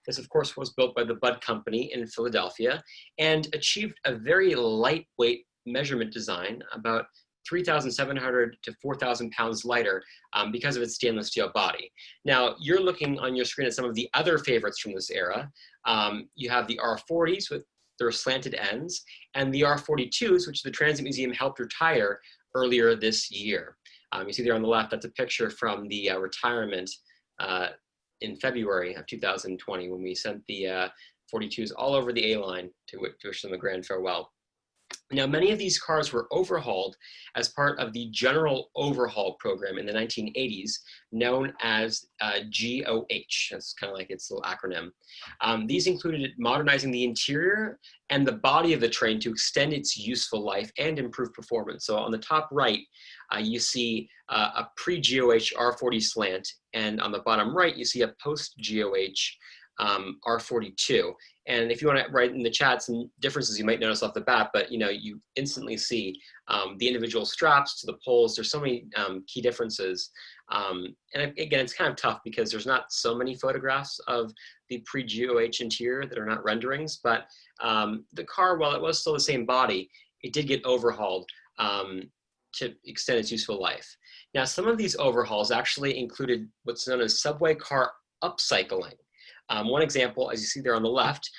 This, of course, was built by the Budd Company in Philadelphia and achieved a very lightweight measurement design, about 3,700 to 4,000 pounds lighter because of its stainless steel body. Now, you're looking on your screen at some of the other favorites from this era. You have the R40s with their slanted ends, and the R42s, which the Transit Museum helped retire earlier this year. You see there on the left, that's a picture from the retirement in February of 2020 when we sent the 42s all over the A-line to wish them a grand farewell. Now, many of these cars were overhauled as part of the General Overhaul Program in the 1980s, known as GOH. That's kind of like its little acronym. These included modernizing the interior and the body of the train to extend its useful life and improve performance. So on the top right, you see a pre-GOH R40 slant, and on the bottom right, you see a post-GOH R42. And if you want to write in the chat some differences you might notice off the bat, but you instantly see the individual straps to the poles. There's so many key differences. And again, it's kind of tough because there's not so many photographs of the pre-GOH interior that are not renderings, but the car, while it was still the same body, it did get overhauled to extend its useful life. Now, some of these overhauls actually included what's known as subway car upcycling. One example, as you see there on the left,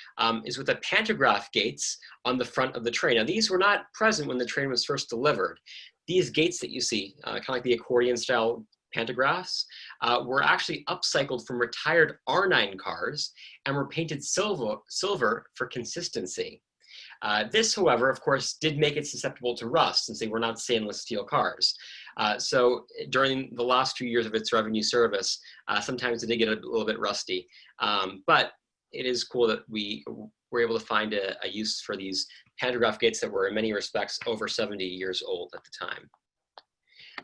is with the pantograph gates on the front of the train. Now, these were not present when the train was first delivered. These gates that you see, kind of like the accordion style pantographs, were actually upcycled from retired R9 cars and were painted silver for consistency. This, however, of course, did make it susceptible to rust since they were not stainless steel cars. So during the last few years of its revenue service, sometimes it did get a little bit rusty. But it is cool that we were able to find a use for these pantograph gates that were in many respects over 70 years old at the time.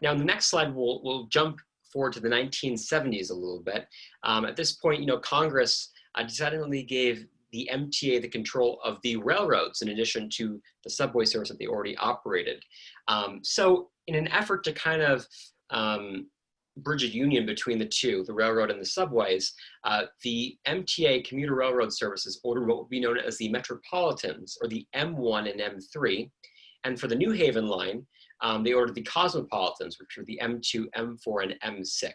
Now, in the next slide, we'll jump forward to the 1970s a little bit. At this point, Congress decidedly gave the MTA the control of the railroads in addition to the subway service that they already operated. So in an effort to kind of bridge a union between the two, the railroad and the subways, the MTA commuter railroad services ordered what would be known as the Metropolitans, or the M1 and M3, And for the New Haven line, they ordered the Cosmopolitans, which were the M2, M4, and M6.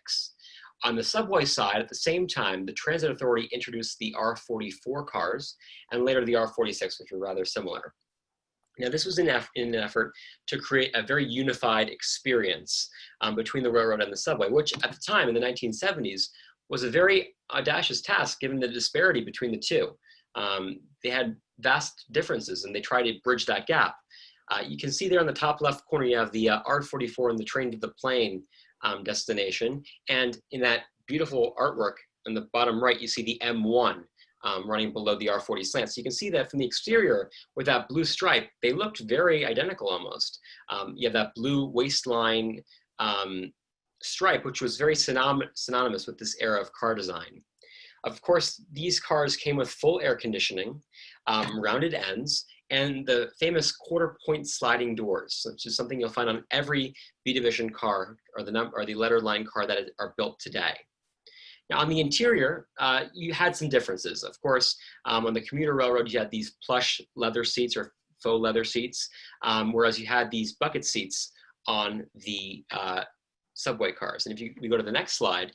On the subway side, at the same time, the Transit Authority introduced the R44 cars, and later the R46, which were rather similar. Now, this was in an effort to create a very unified experience between the railroad and the subway, which at the time in the 1970s was a very audacious task given the disparity between the two. They had vast differences and they tried to bridge that gap. You can see there on the top left corner, you have the R44 and the train to the plane destination. And in that beautiful artwork on the bottom right, you see the M1 running below the R40 slant. So you can see that from the exterior with that blue stripe, they looked very identical almost. You have that blue waistline stripe, which was very synonymous with this era of car design. Of course, these cars came with full air conditioning, rounded ends, and the famous quarter point sliding doors, which is something you'll find on every B division car or the letter line car that are built today. Now on the interior, you had some differences. Of course, on the commuter railroad, you had these plush leather seats or faux leather seats, whereas you had these bucket seats on the subway cars. And if we go to the next slide,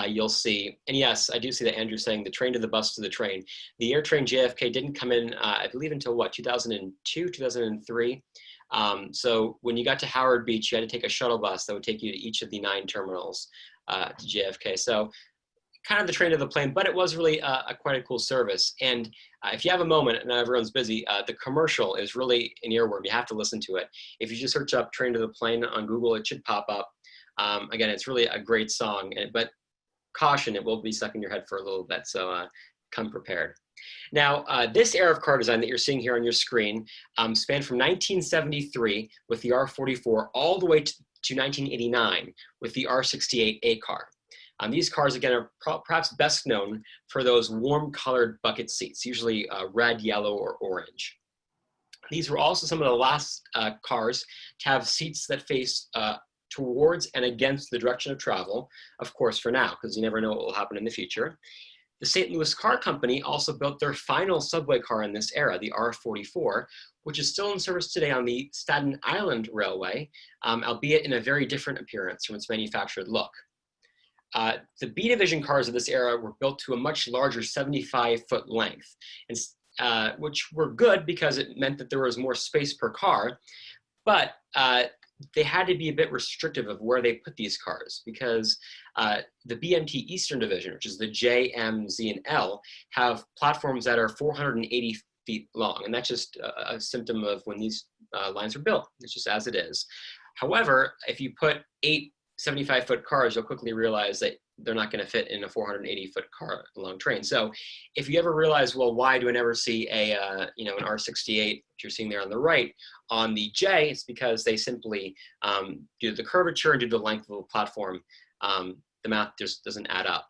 you'll see, and yes, I do see that Andrew's saying the train to the bus to the train. The air train JFK didn't come in, I believe until what, 2002, 2003. So when you got to Howard Beach, you had to take a shuttle bus that would take you to each of the 9 terminals to JFK. So kind of the train to the plane, but it was really quite a cool service. And if you have a moment, and everyone's busy, the commercial is really an earworm. You have to listen to it. If you just search up Train to the Plane on Google, it should pop up. Again, it's really a great song, but caution, it will be stuck in your head for a little bit, so come prepared. Now, this era of car design that you're seeing here on your screen spanned from 1973 with the R44 all the way to 1989 with the R68A car. These cars, again, are perhaps best known for those warm-colored bucket seats, usually red, yellow, or orange. These were also some of the last cars to have seats that face towards and against the direction of travel, of course, for now, because you never know what will happen in the future. The St. Louis Car Company also built their final subway car in this era, the R44, which is still in service today on the Staten Island Railway, albeit in a very different appearance from its manufactured look. The B division cars of this era were built to a much larger 75-foot length, which were good because it meant that there was more space per car, but they had to be a bit restrictive of where they put these cars because the BMT Eastern Division, which is the J, M, Z, and L, have platforms that are 480 feet long, and that's just a symptom of when these lines were built. It's just as it is. However, if you put 8 75-foot cars, you'll quickly realize that they're not going to fit in a 480-foot car long train. So if you ever realize, well, why do I never see an R68, which you're seeing there on the right, on the J, it's because they simply, due to the curvature and due to the length of the platform, the math just doesn't add up.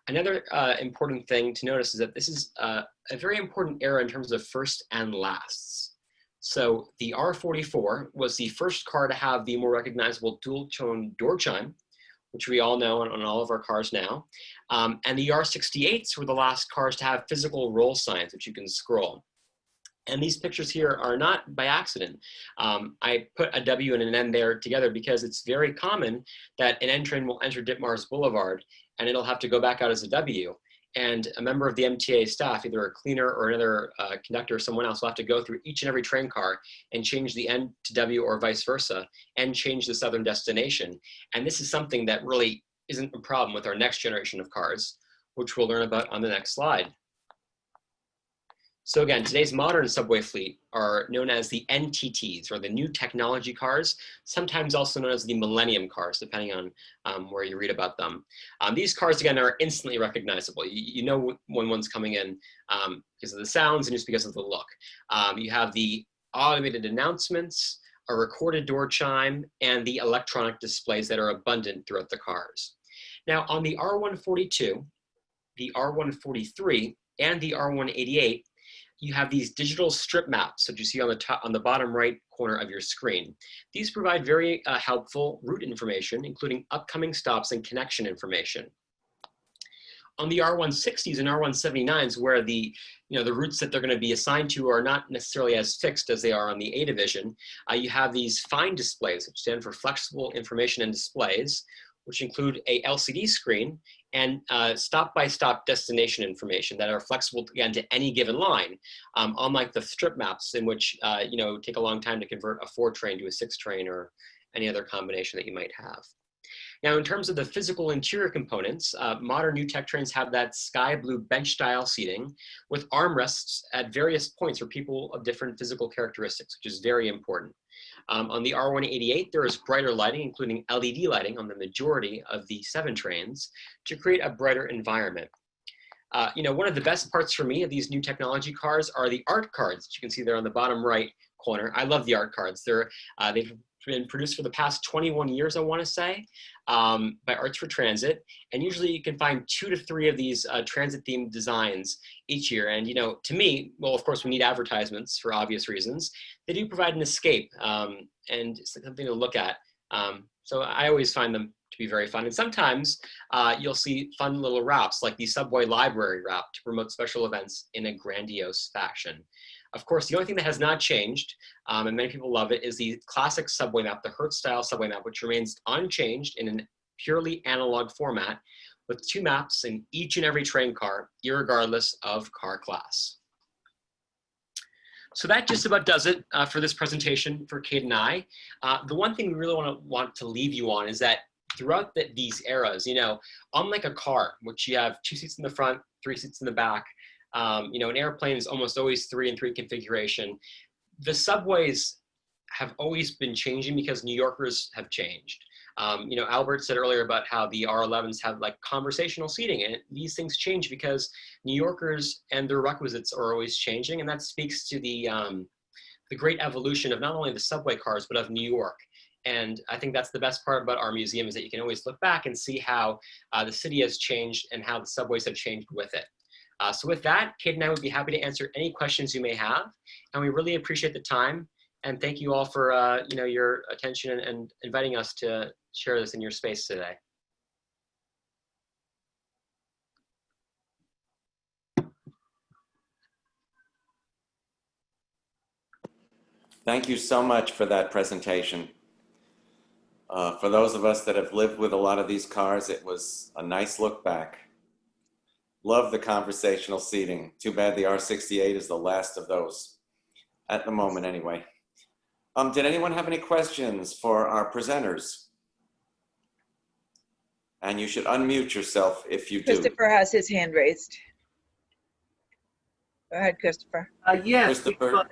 Another important thing to notice is that this is a very important era in terms of first and lasts. So the R44 was the first car to have the more recognizable dual tone door chime, which we all know on all of our cars now. And the R68s were the last cars to have physical roll signs, which you can scroll. And these pictures here are not by accident. I put a W and an N there together because it's very common that an N train will enter Ditmars Boulevard and it'll have to go back out as a W. And a member of the MTA staff, either a cleaner or another conductor or someone else, will have to go through each and every train car and change the N to W or vice versa and change the southern destination. And this is something that really isn't a problem with our next generation of cars, which we'll learn about on the next slide. So again, today's modern subway fleet are known as the NTTs, or the new technology cars, sometimes also known as the millennium cars, depending on where you read about them. These cars, again, are instantly recognizable. You know when one's coming in because of the sounds and just because of the look. You have the automated announcements, a recorded door chime, and the electronic displays that are abundant throughout the cars. Now, on the R142, the R143, and the R188, you have these digital strip maps that you see on the bottom right corner of your screen. These provide very helpful route information, including upcoming stops and connection information. On the R160s and R179s, where the routes that they're going to be assigned to are not necessarily as fixed as they are on the A division, you have these FIND displays, which stand for Flexible Information and Displays, which include a LCD screen and stop-by-stop destination information that are flexible, again, to any given line, unlike the strip maps in which, take a long time to convert a 4 train to a 6 train or any other combination that you might have. Now, in terms of the physical interior components, modern new tech trains have that sky blue bench style seating with armrests at various points for people of different physical characteristics, which is very important. On the R188, there is brighter lighting, including LED lighting on the majority of the 7 trains to create a brighter environment. One of the best parts for me of these new technology cars are the art cards that you can see there on the bottom right corner. I love the art cards. They've been produced for the past 21 years, I want to say, by Arts for Transit. And usually you can find 2 to 3 of these transit-themed designs each year. And, to me, well, of course, we need advertisements for obvious reasons. They do provide an escape and it's something to look at. So I always find them to be very fun. And sometimes you'll see fun little wraps like the Subway Library wrap to promote special events in a grandiose fashion. Of course, the only thing that has not changed, and many people love it, is the classic subway map, the Hertz-style subway map, which remains unchanged in a purely analog format with 2 maps in each and every train car, irregardless of car class. So that just about does it for this presentation for Kate and I. The one thing we really want to leave you on is that throughout these eras, unlike a car, which you have 2 seats in the front, 3 seats in the back, an airplane is almost always 3 and 3 configuration. The subways have always been changing because New Yorkers have changed. Albert said earlier about how the R11s have like conversational seating, and these things change because New Yorkers and their requisites are always changing, and that speaks to the great evolution of not only the subway cars, but of New York. And I think that's the best part about our museum, is that you can always look back and see how the city has changed and how the subways have changed with it. So with that, Kate and I would be happy to answer any questions you may have, and we really appreciate the time. And thank you all for your attention and inviting us to share this in your space today. Thank you so much for that presentation. For those of us that have lived with a lot of these cars, it was a nice look back. Love the conversational seating. Too bad the R68 is the last of those, at the moment anyway. Did anyone have any questions for our presenters? And you should unmute yourself if you do. Christopher has his hand raised. Go ahead, Christopher. Yes. Christopher.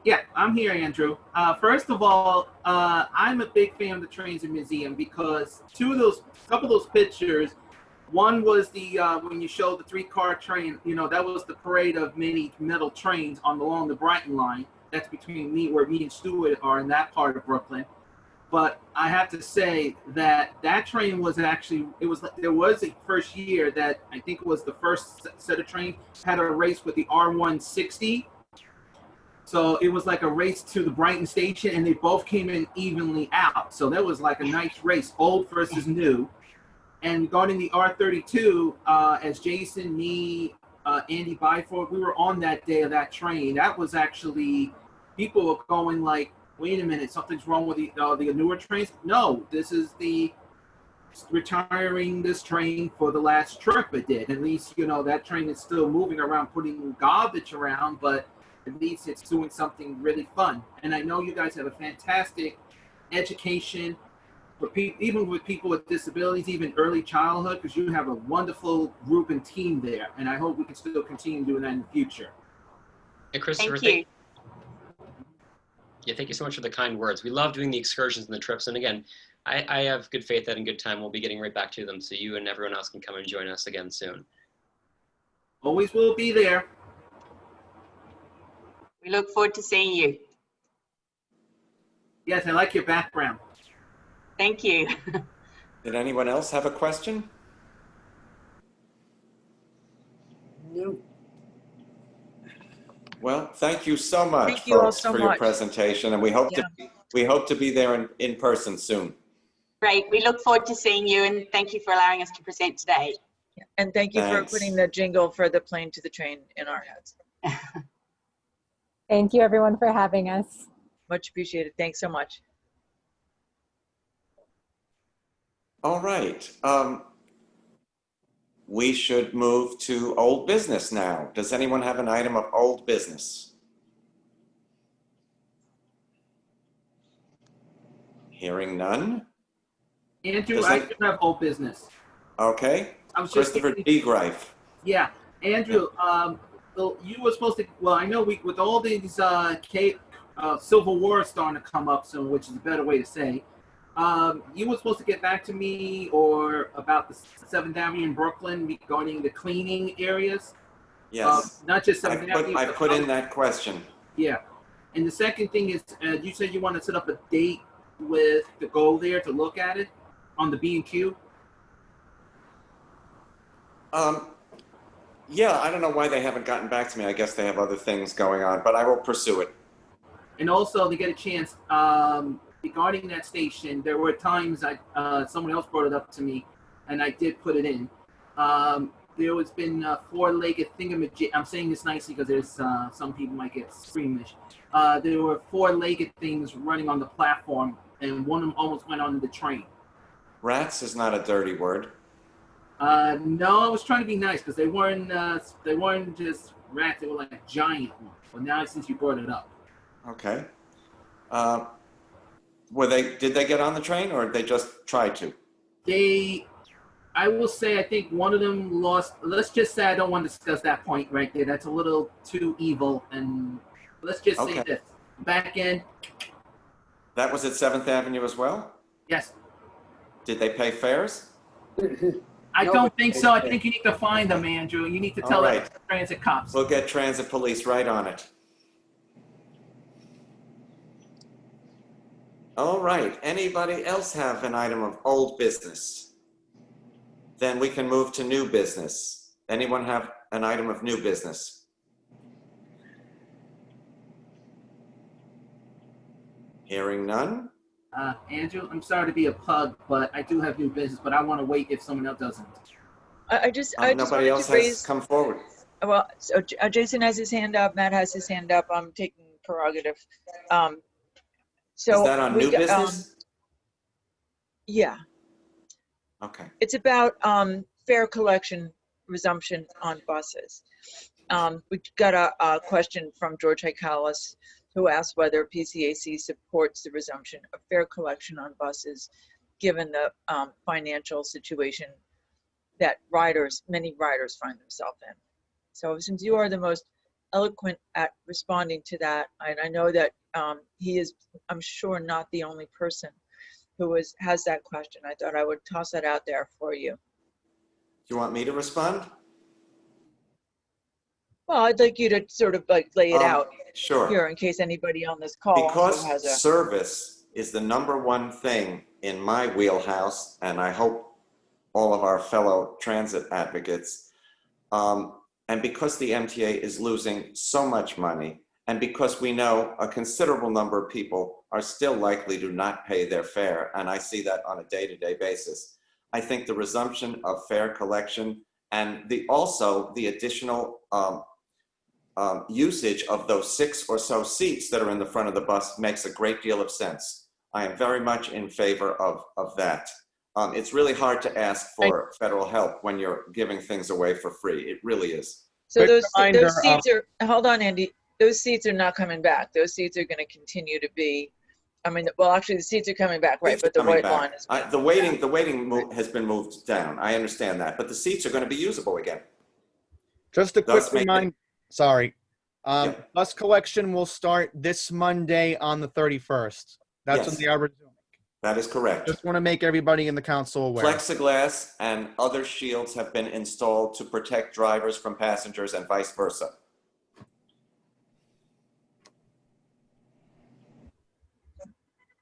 Yeah, I'm here, Andrew. First of all, I'm a big fan of the Trains and Museum because couple of those pictures, one was the when you showed the 3-car train, that was the parade of many metal trains along the Brighton line. That's between where me and Stuart are in that part of Brooklyn. But I have to say that train was actually, there was a first year that I think it was the first set of trains had a race with the R160. So it was like a race to the Brighton station, and they both came in evenly out. So that was like a nice race, old versus new. And regarding the R32, as Jason, me, Andy Byford, we were on that day of that train. That was actually, people were going like, wait a minute, something's wrong with the newer trains? No, this is the retiring this train for the last trip it did. At least, that train is still moving around, putting garbage around, but at least it's doing something really fun. And I know you guys have a fantastic education for even with people with disabilities, even early childhood, because you have a wonderful group and team there. And I hope we can still continue doing that in the future. Hey, Christopher, Thank you. Yeah, thank you so much for the kind words. We love doing the excursions and the trips. And again, I have good faith that in good time we'll be getting right back to them, so you and everyone else can come and join us again soon. Always will be there. We look forward to seeing you. Yes, I like your background. Thank you. Did anyone else have a question? No. Well, thank you so much, Thank you all folks, so for your much. presentation, and we hope to be there in person soon. Great. We look forward to seeing you, and thank you for allowing us to present today. Yeah. And thank you Thanks. for putting the jingle for the plane to the train in our heads. Thank you everyone for having us. Much appreciated. Thanks so much. All right. We should move to old business now. Does anyone have an item of old business? Hearing none. Andrew, Does I that- do have old business. Okay. I was just Christopher thinking- D. Greif. Yeah, Andrew. So you were supposed to. Well, I know with all these Civil War starting to come up soon, which is a better way to say. You were supposed to get back to me or about the 7th Avenue in Brooklyn regarding the cleaning areas. Yes. Not just 7th Avenue. I put in that question. Yeah. And the second thing is, you said you want to set up a date to go there to look at it on the B&Q. Yeah, I don't know why they haven't gotten back to me. I guess they have other things going on, but I will pursue it. And also, to get a chance, regarding that station, there were times someone else brought it up to me, and I did put it in. There has been four-legged thingamajig. I'm saying this nicely because there's some people might get squeamish. There were four-legged things running on the platform, and one of them almost went onto the train. Rats is not a dirty word. No, I was trying to be nice because they weren't just rats. They were like giant ones. But now, since you brought it up, Okay. Did they get on the train or they just tried to? I will say, I think one of them lost. Let's just say I don't want to discuss that point right there. That's a little too evil. And let's just say this. Back end. That was at 7th Avenue as well? Yes. Did they pay fares? I don't think so. I think you need to find them, Andrew. You need to tell the transit cops. We'll get transit police right on it. All right. Anybody else have an item of old business? Then we can move to new business. Anyone have an item of new business? Hearing none? Andrew, I'm sorry to be a pug, but I do have new business, but I want to wait if someone else doesn't. I just nobody else has come forward. Well, so Jason has his hand up. Matt has his hand up. I'm taking prerogative. So is that on new business? Yeah. Okay. It's about fare collection resumption on buses. We got a question from George Haikalis, who asked whether PCAC supports the resumption of fare collection on buses, given the financial situation that many riders find themselves in. So since you are the most eloquent at responding to that, and I know that he is, I'm sure, not the only person who has that question, I thought I would toss that out there for you. Do you want me to respond? Well, I'd like you to sort of like lay it out here in case anybody on this call also has a... Because service is the #1 thing in my wheelhouse, and I hope all of our fellow transit advocates, and because the MTA is losing so much money, and because we know a considerable number of people are still likely to not pay their fare, and I see that on a day-to-day basis, I think the resumption of fare collection and also the additional usage of those 6 or so seats that are in the front of the bus makes a great deal of sense. I am very much in favor of that. It's really hard to ask for federal help when you're giving things away for free. It really is. So those seats are, hold on, Andy, those seats are not coming back. Those seats are going to continue to be, I mean, well, actually the seats are coming back, right? But the white line is. The waiting has been moved down. I understand that, but the seats are going to be usable again. Just a quick reminder, bus collection will start this Monday on the 31st. That's when they are resuming. That is correct. Just want to make everybody in the council aware. Plexiglass and other shields have been installed to protect drivers from passengers and vice versa.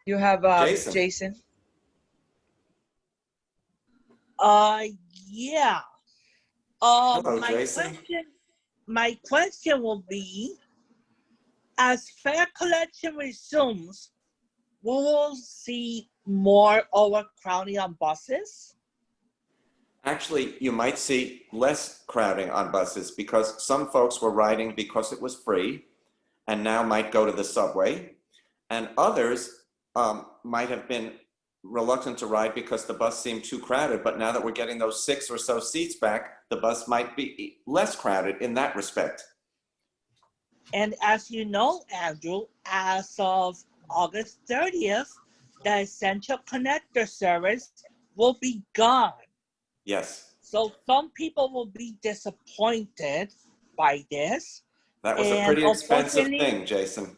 You have Jason. Yeah. Hello, Jason. My question will be, as fare collection resumes, we will see more overcrowding on buses? Actually, you might see less crowding on buses because some folks were riding because it was free and now might go to the subway. And others might have been reluctant to ride because the bus seemed too crowded. But now that we're getting those 6 or so seats back, the bus might be less crowded in that respect. And as you know, Andrew, as of August 30th, the Essential Connector service will be gone. Yes. So some people will be disappointed by this. That was a And pretty expensive unfortunately, thing, Jason.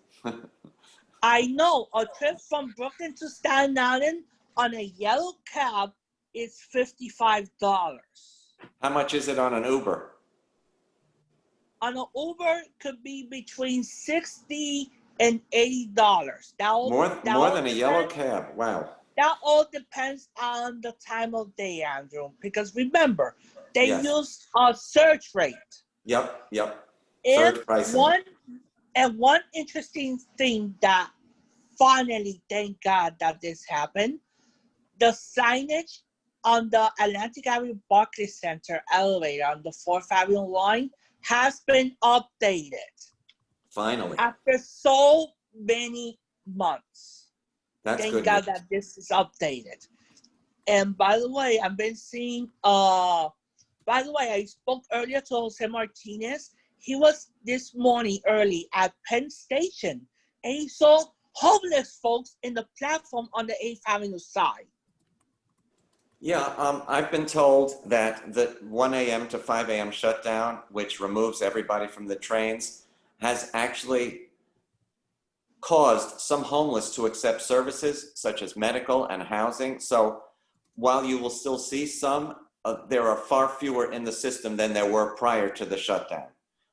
I know a trip from Brooklyn to Staten Island on a yellow cab is $55. How much is it on an Uber? On an Uber could be between $60 and $80. More than a yellow cab. Wow. That all depends on the time of day, Andrew. Because remember, they Yes. use a search rate. Yep. And Surge pricing. one interesting thing that finally, thank God that this happened, the signage on the Atlantic Avenue Barclays Center elevator on the 4th Avenue line has been updated. Finally. After so many months. That's Thank good God news. that this is updated. And by the way, I've been seeing, I spoke earlier to Jose Martinez. He was this morning early at Penn Station, and he saw homeless folks in the platform on the 8th Avenue side. Yeah, I've been told that the 1 a.m. to 5 a.m. shutdown, which removes everybody from the trains, has actually caused some homeless to accept services such as medical and housing. So while you will still see some, there are far fewer in the system than there were prior to the shutdown.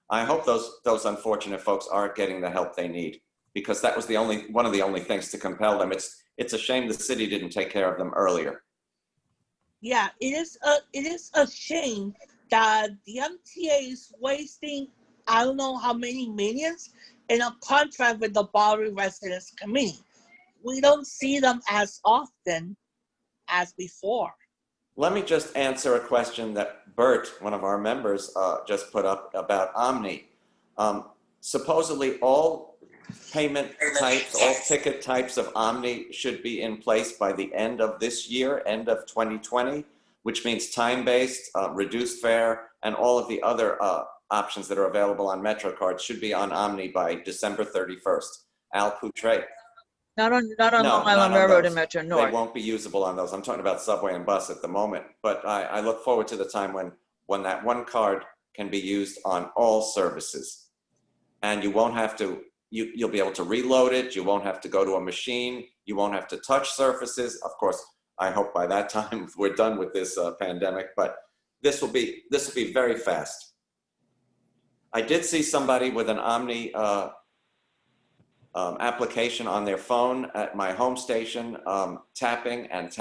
I hope those unfortunate folks are getting the help they need, because that was one of the only things to compel them. It's a shame the city didn't take care of them earlier. Yeah, it is a shame that the MTA is wasting I don't know how many millions in a contract with the Bowery Residents Committee. We don't see them as often as before. Let me just answer a question that Bert, one of our members, just put up about Omni. Supposedly all payment types, all ticket types of Omni should be in place by the end of this year, end of 2020, which means time-based, reduced fare, and all of the other options that are available on MetroCard should be on Omni by December 31st. Al Poutre. Not on Long Island Railroad and Metro North. They won't be usable on those. I'm talking about subway and bus at the moment. But I look forward to the time when that one card can be used on all services. And you won't have to, you'll be able to reload it. You won't have to go to a machine. You won't have to touch surfaces. Of course, I hope by that time we're done with this pandemic, but this will be very fast. I did see somebody with an Omni application on their phone at my home station, tapping and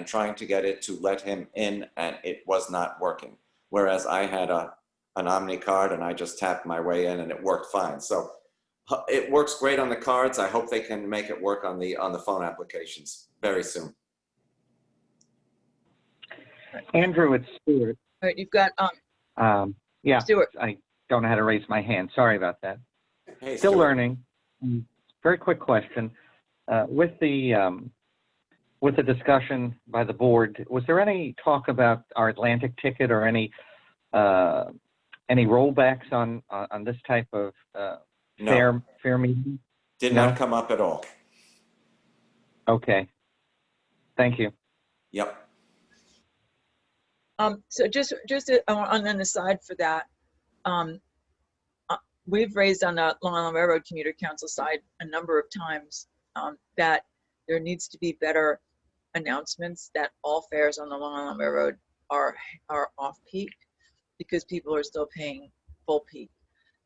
trying to get it to let him in, and it was not working. Whereas I had an Omni card and I just tapped my way in and it worked fine. So it works great on the cards. I hope they can make it work on the phone applications very soon. Andrew, it's Stuart. All right, you've got Yeah, Stuart. I don't know how to raise my hand. Sorry about that. Hey, Still Stuart. learning. Very quick question. With the discussion by the board, was there any talk about our Atlantic ticket or any rollbacks on this type of No. fare meeting? Did No? not come up at all. Okay. Thank you. Yep. So just on an aside for that, we've raised on the Long Island Railroad Commuter Council side a number of times that there needs to be better announcements that all fares on the Long Island Railroad are off-peak, because people are still paying full peak.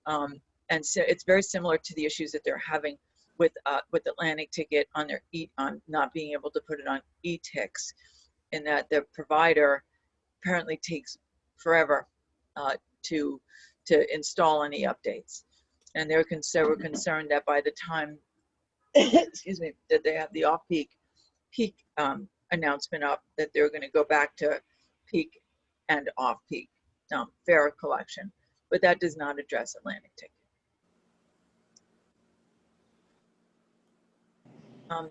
And so it's very similar to the issues that they're having with Atlantic Ticket on their on not being able to put it on e-tix, in that the provider apparently takes forever to install any updates, and we're concerned that by the time excuse me, that they have the off-peak announcement up, that they're going to go back to peak and off-peak fare collection, but that does not address Atlantic ticket.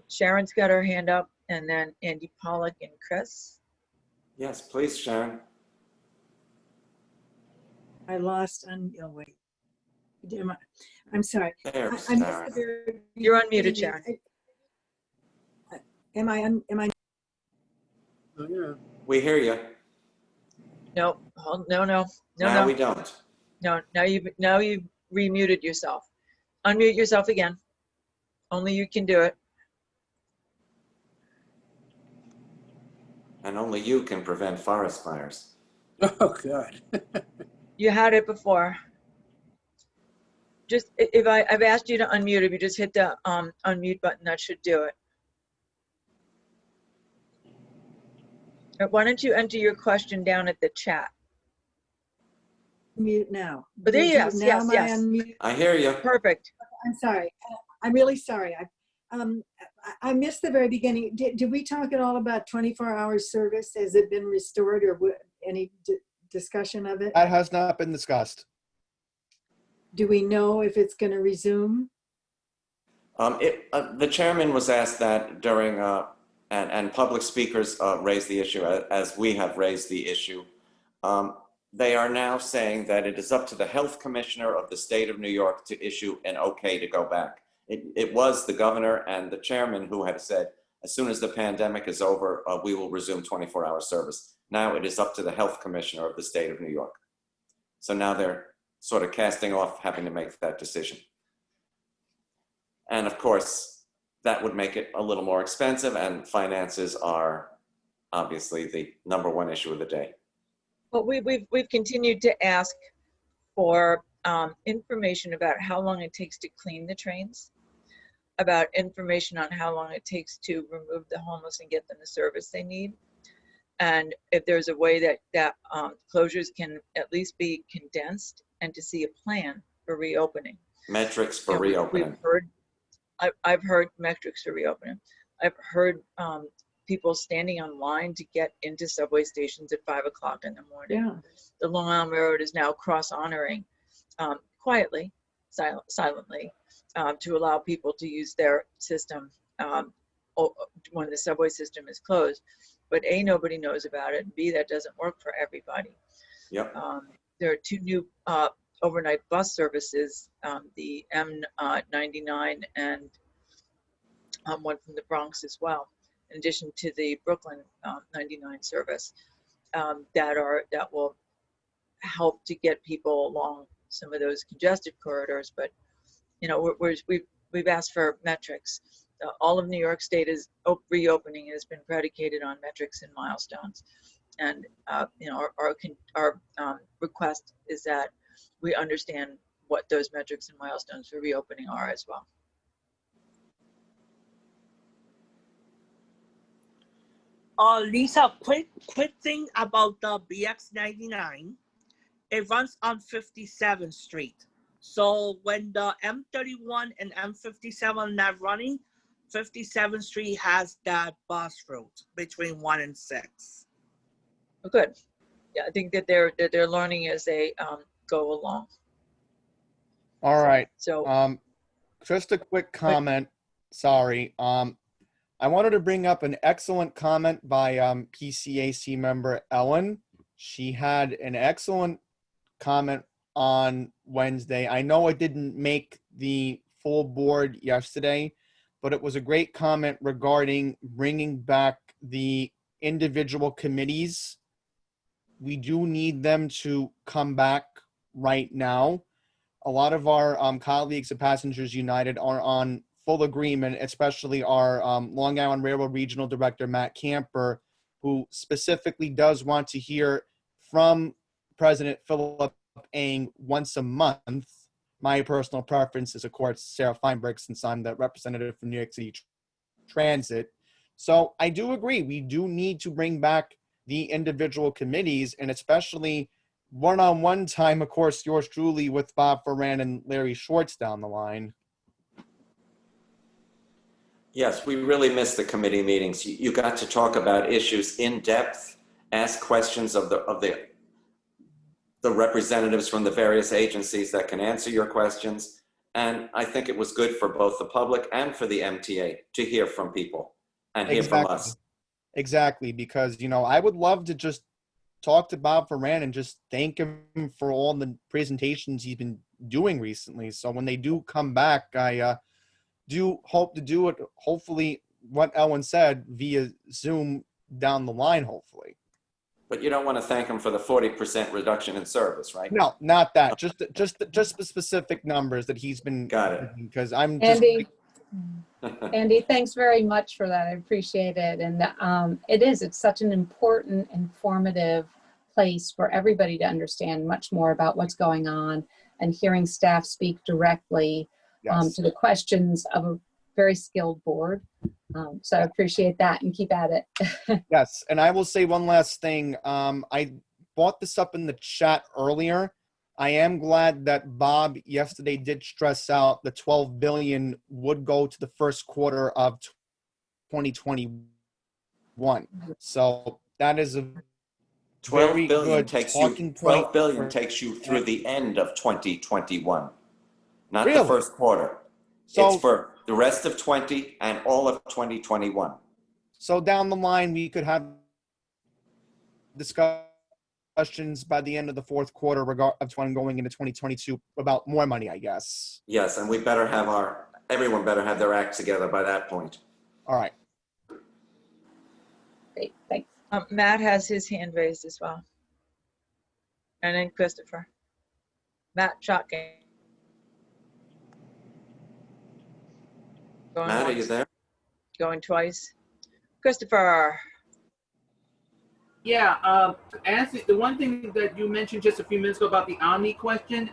Sharon's got her hand up, and then Andy Pollock and Chris. Yes, please, Sharon. I lost on, oh wait. I'm sorry. There, I missed Sharon. the very You're unmuted, beginning. Sharon. Am I? We hear you. No, no. Now we don't. No, now you've remuted yourself. Unmute yourself again. Only you can do it. And only you can prevent forest fires. Oh, God. You had it before. Just, I've asked you to unmute. If you just hit the unmute button, that should do it. Why don't you enter your question down at the chat? Mute now. But there, yes. I hear you. Perfect. I'm sorry. I'm really sorry. I missed the very beginning. Did we talk at all about 24-hour service? Has it been restored, or any discussion of it? That has not been discussed. Do we know if it's going to resume? The chairman was asked that during, and public speakers raised the issue as we have raised the issue. They are now saying that it is up to the health commissioner of the state of New York to issue an okay to go back. It was the governor and the chairman who had said, as soon as the pandemic is over, we will resume 24-hour service. Now it is up to the health commissioner of the state of New York. So now they're sort of casting off having to make that decision. And of course, that would make it a little more expensive, and finances are obviously the #1 issue of the day. Well, we've continued to ask for information about how long it takes to clean the trains, about information on how long it takes to remove the homeless and get them the service they need, and if there's a way that closures can at least be condensed, and to see a plan for reopening. Metrics for reopening. I've heard metrics for reopening. I've heard people standing on line to get into subway stations at 5 o'clock in the morning. Yeah. The Long Island Railroad is now cross-honoring quietly, silently, to allow people to use their system when the subway system is closed. But A, nobody knows about it, and B, that doesn't work for everybody. Yep. There are 2 new overnight bus services, the M99 and one from the Bronx as well, in addition to the Brooklyn 99 service that will help to get people along some of those congested corridors. But you know, we've asked for metrics. All of New York State is reopening has been predicated on metrics and milestones, and you know, our request is that we understand what those metrics and milestones for reopening are as well. Lisa, quick thing about the BX99. It runs on 57th Street. So when the M31 and M57 are not running, 57th Street has that bus route between 1 and 6. Oh, good. Yeah, I think that they're learning as they go along. All right. So just a quick comment. Sorry. I wanted to bring up an excellent comment by PCAC member Ellen. She had an excellent comment on Wednesday. I know it didn't make the full board yesterday, but it was a great comment regarding bringing back the individual committees. We do need them to come back right now. A lot of our colleagues at Passengers United are on full agreement, especially our Long Island Railroad Regional Director, Matt Camper, who specifically does want to hear from President Philip Ng once a month. My personal preference is, of course, Sarah Feinberg, since I'm the representative from New York City Transit. So I do agree. We do need to bring back the individual committees, and especially one-on-one time, of course, yours truly with Bob Ferran and Larry Schwartz down the line. Yes, we really missed the committee meetings. You got to talk about issues in depth ask questions of the representatives from the various agencies that can answer your questions. And I think it was good for both the public and for the MTA to hear from people and hear from us. Exactly, because, you know, I would love to just talk to Bob Ferran and just thank him for all the presentations he's been doing recently. So when they do come back, I do hope to do it, hopefully, what Ellen said, via Zoom down the line, hopefully. But you don't want to thank him for the 40% reduction in service, right? No, not that. Just the specific numbers that he's been. Got it. Because I'm just. Andy, thanks very much for that. I appreciate it. And it's such an important, informative place for everybody to understand much more about what's going on and hearing staff speak directly to the questions of a very skilled board. So I appreciate that and keep at it. Yes, and I will say one last thing. I brought this up in the chat earlier. I am glad that Bob yesterday did stress out the $12 billion would go to the first quarter of 2021. So that is a very good talking point. $12 billion takes you through the end of 2021, not Really? the first quarter. So, it's for the rest of 20 and all of 2021. So down the line, we could have discussions by the end of the fourth quarter of going into 2022 about more money, I guess. Yes, and we better have everyone better have their act together by that point. All right. Great, thanks. Matt has his hand raised as well. And then Christopher. Matt Shotgun. Matt, are you there? Going twice. Christopher. Yeah, as the one thing that you mentioned just a few minutes ago about the Omni question,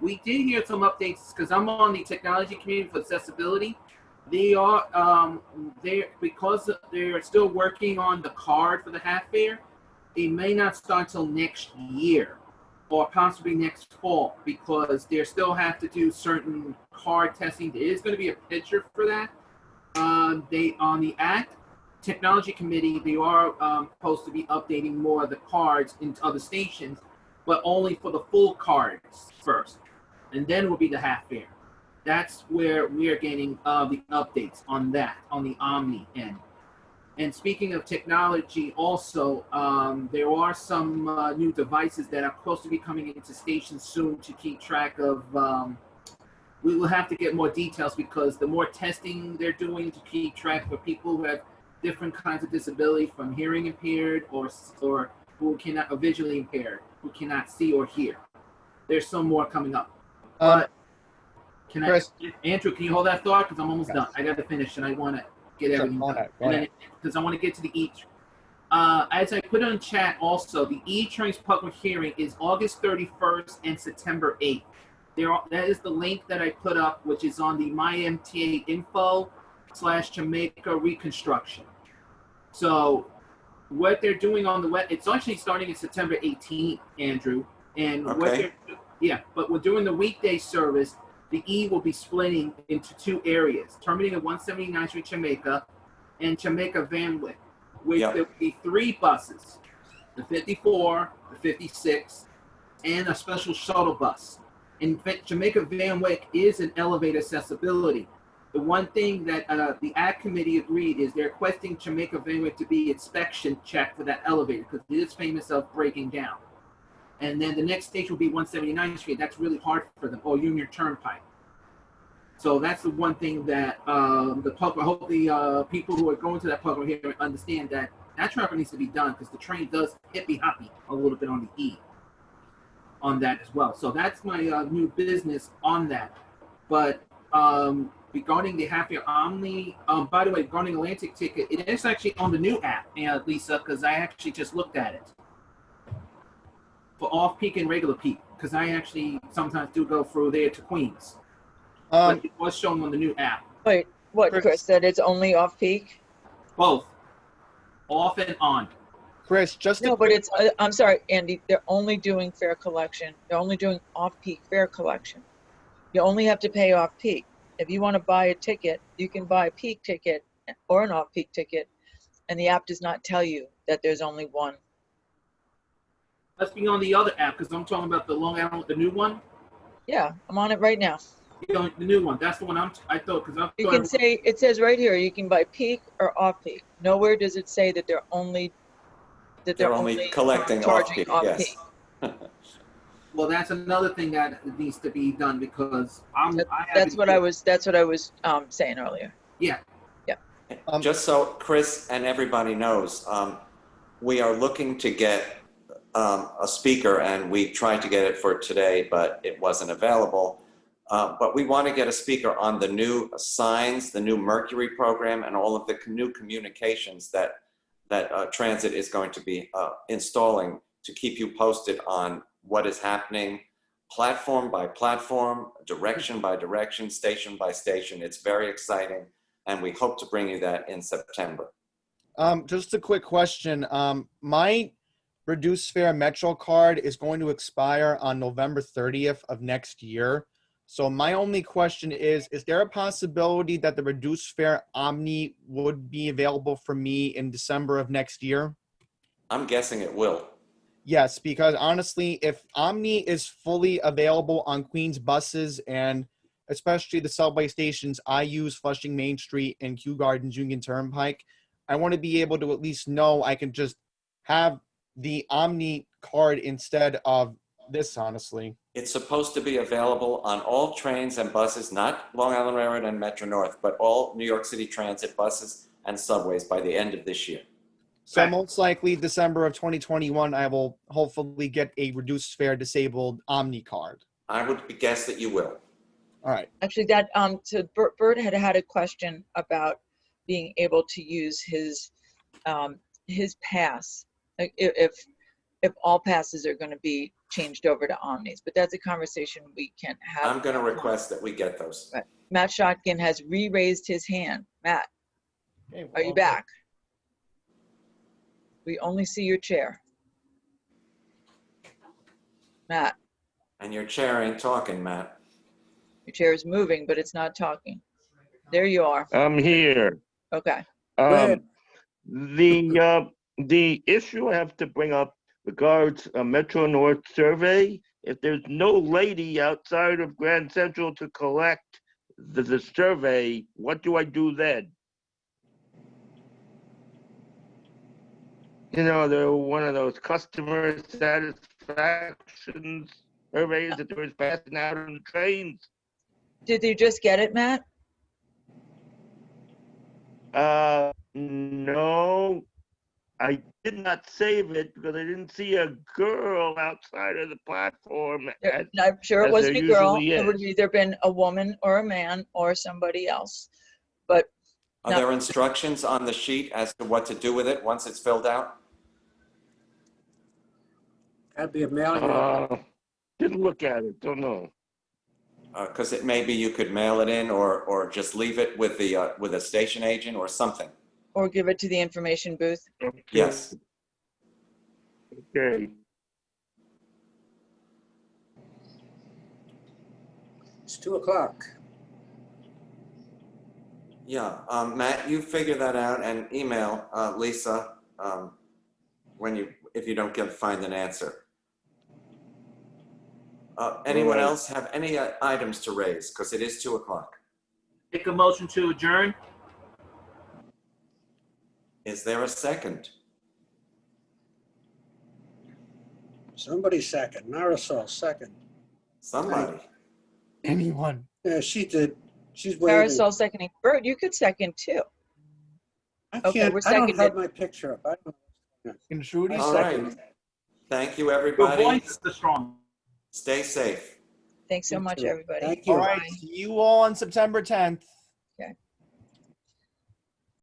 we did hear some updates because I'm on the technology committee for accessibility. They are because they're still working on the card for the half fare. It may not start till next year or possibly next fall because they still have to do certain card testing. There is going to be a picture for that. They on the act. Technology committee, they are supposed to be updating more of the cards into other stations, but only for the full cards first, and then will be the half fare. That's where we are getting the updates on that, on the Omni end. And speaking of technology, also, there are some new devices that are supposed to be coming into stations soon to keep track of. We will have to get more details because the more testing they're doing to keep track for people who have different kinds of disability, from hearing impaired or who cannot, or visually impaired, who cannot see or hear. There's some more coming up. But Chris, Andrew, can you hold that thought? Because I'm almost done. I got to finish and I want to get everything done. Because I want to get to the E-Train. As I put on chat also, the E-Train's public hearing is August 31st and September 8th. That is the link that I put up, which is on the MyMTA info /Jamaica reconstruction. So what they're doing on the web, it's actually starting in September 18th, Andrew. And but we're doing the weekday service. The E will be splitting into two areas, terminating at 179th Street, Jamaica, and Jamaica Van Wyck, which there will be 3 buses, the 54, the 56, and a special shuttle bus. And Jamaica Van Wyck is an elevator accessibility. The one thing that the ACT committee agreed is they're requesting Jamaica Van Wyck to be inspection checked for that elevator because it is famous of breaking down. And then the next station will be 179th Street. That's really hard for them, or Union Turnpike. So that's the one thing that the public, I hope the people who are going to that public hearing understand that traffic needs to be done because the train does hippy-hoppy a little bit on the E on that as well. So that's my new business on that. But regarding the half year Omni, by the way, regarding Atlantic ticket, it is actually on the new app, Lisa, because I actually just looked at it for off-peak and regular peak, because I actually sometimes do go through there to Queens. But it was shown on the new app. Wait, what, Chris, that it's only off-peak? Both. Off and on. Chris, just no, but it's, I'm sorry, Andy, they're only doing fare collection. They're only doing off-peak fare collection. You only have to pay off-peak. If you want to buy a ticket, you can buy a peak ticket or an off-peak ticket, and the app does not tell you that there's only one Let's be on the other app because I'm talking about the Long Island, the new one. Yeah, I'm on it right now. You know, the new one. That's the one I thought because I You thought can say, it says right here, you can buy peak or off peak. Nowhere does it say that they're only collecting charging off peak. peak. Yes. Well, that's another thing that needs to be done because That's what I was saying earlier. Yeah. Yeah. Just so Chris and everybody knows, we are looking to get a speaker, and we tried to get it for today, but it wasn't available. But we want to get a speaker on the new signs, the new Mercury program, and all of the new communications that transit is going to be installing to keep you posted on what is happening, platform by platform, direction by direction, station by station. It's very exciting, and we hope to bring you that in September. Just a quick question. My reduced fare Metro card is going to expire on November 30th of next year. So my only question is there a possibility that the reduced fare Omni would be available for me in December of next year? I'm guessing it will. Yes, because honestly, if Omni is fully available on Queens buses and especially the subway stations I use, Flushing Main Street and Kew Gardens Union Turnpike, I want to be able to at least know I can just have the Omni card instead of this, honestly. It's supposed to be available on all trains and buses, not Long Island Railroad and Metro North, but all New York City Transit buses and subways by the end of this year. So most likely December of 2021, I will hopefully get a reduced fare disabled Omni card. I would guess that you will. All right. Actually, that so Bert had a question about being able to use his pass, like if all passes are going to be changed over to Omnis, but that's a conversation we can have. I'm going to request that we get those. Right. Matt Shotkin has re-raised his hand. Matt, are you back? We only see your chair. Matt. And your chair ain't talking, Matt. Your chair is moving, but it's not talking. There you are. I'm here. Okay. The issue I have to bring up regards a Metro North survey. If there's no lady outside of Grand Central to collect the survey, what do I do then? You know, they're one of those customer satisfaction surveys that there was passing out on the trains. Did you just get it, Matt? No, I did not save it because I didn't see a girl outside of the platform. I'm sure it wasn't a girl. Usually It would is. have either been a woman or a man or somebody else. But Are there instructions on the sheet as to what to do with it once it's filled out? That'd be a mailing. Didn't look at it, don't know. Because maybe you could mail it in or just leave it with a station agent or something. or give it to the information booth? Yes. Okay. It's 2:00. Yeah, Matt, you figure that out and email Lisa if you don't find an answer. Anyone Right. else have any items to raise? Because it is 2:00. Make a motion to adjourn. Is there a second? Somebody second. Marisol second. Somebody. Anyone. Yeah, she did. She's waving. Marisol seconding. Bert, you could second too. I Okay, can't. we're I don't have seconded. my picture up. I don't know. And Trudy All second. right. Thank you, Your everybody. voice is the strong. Stay safe. Thanks so You much, too. everybody. Thank you. All right. See you all on September 10th.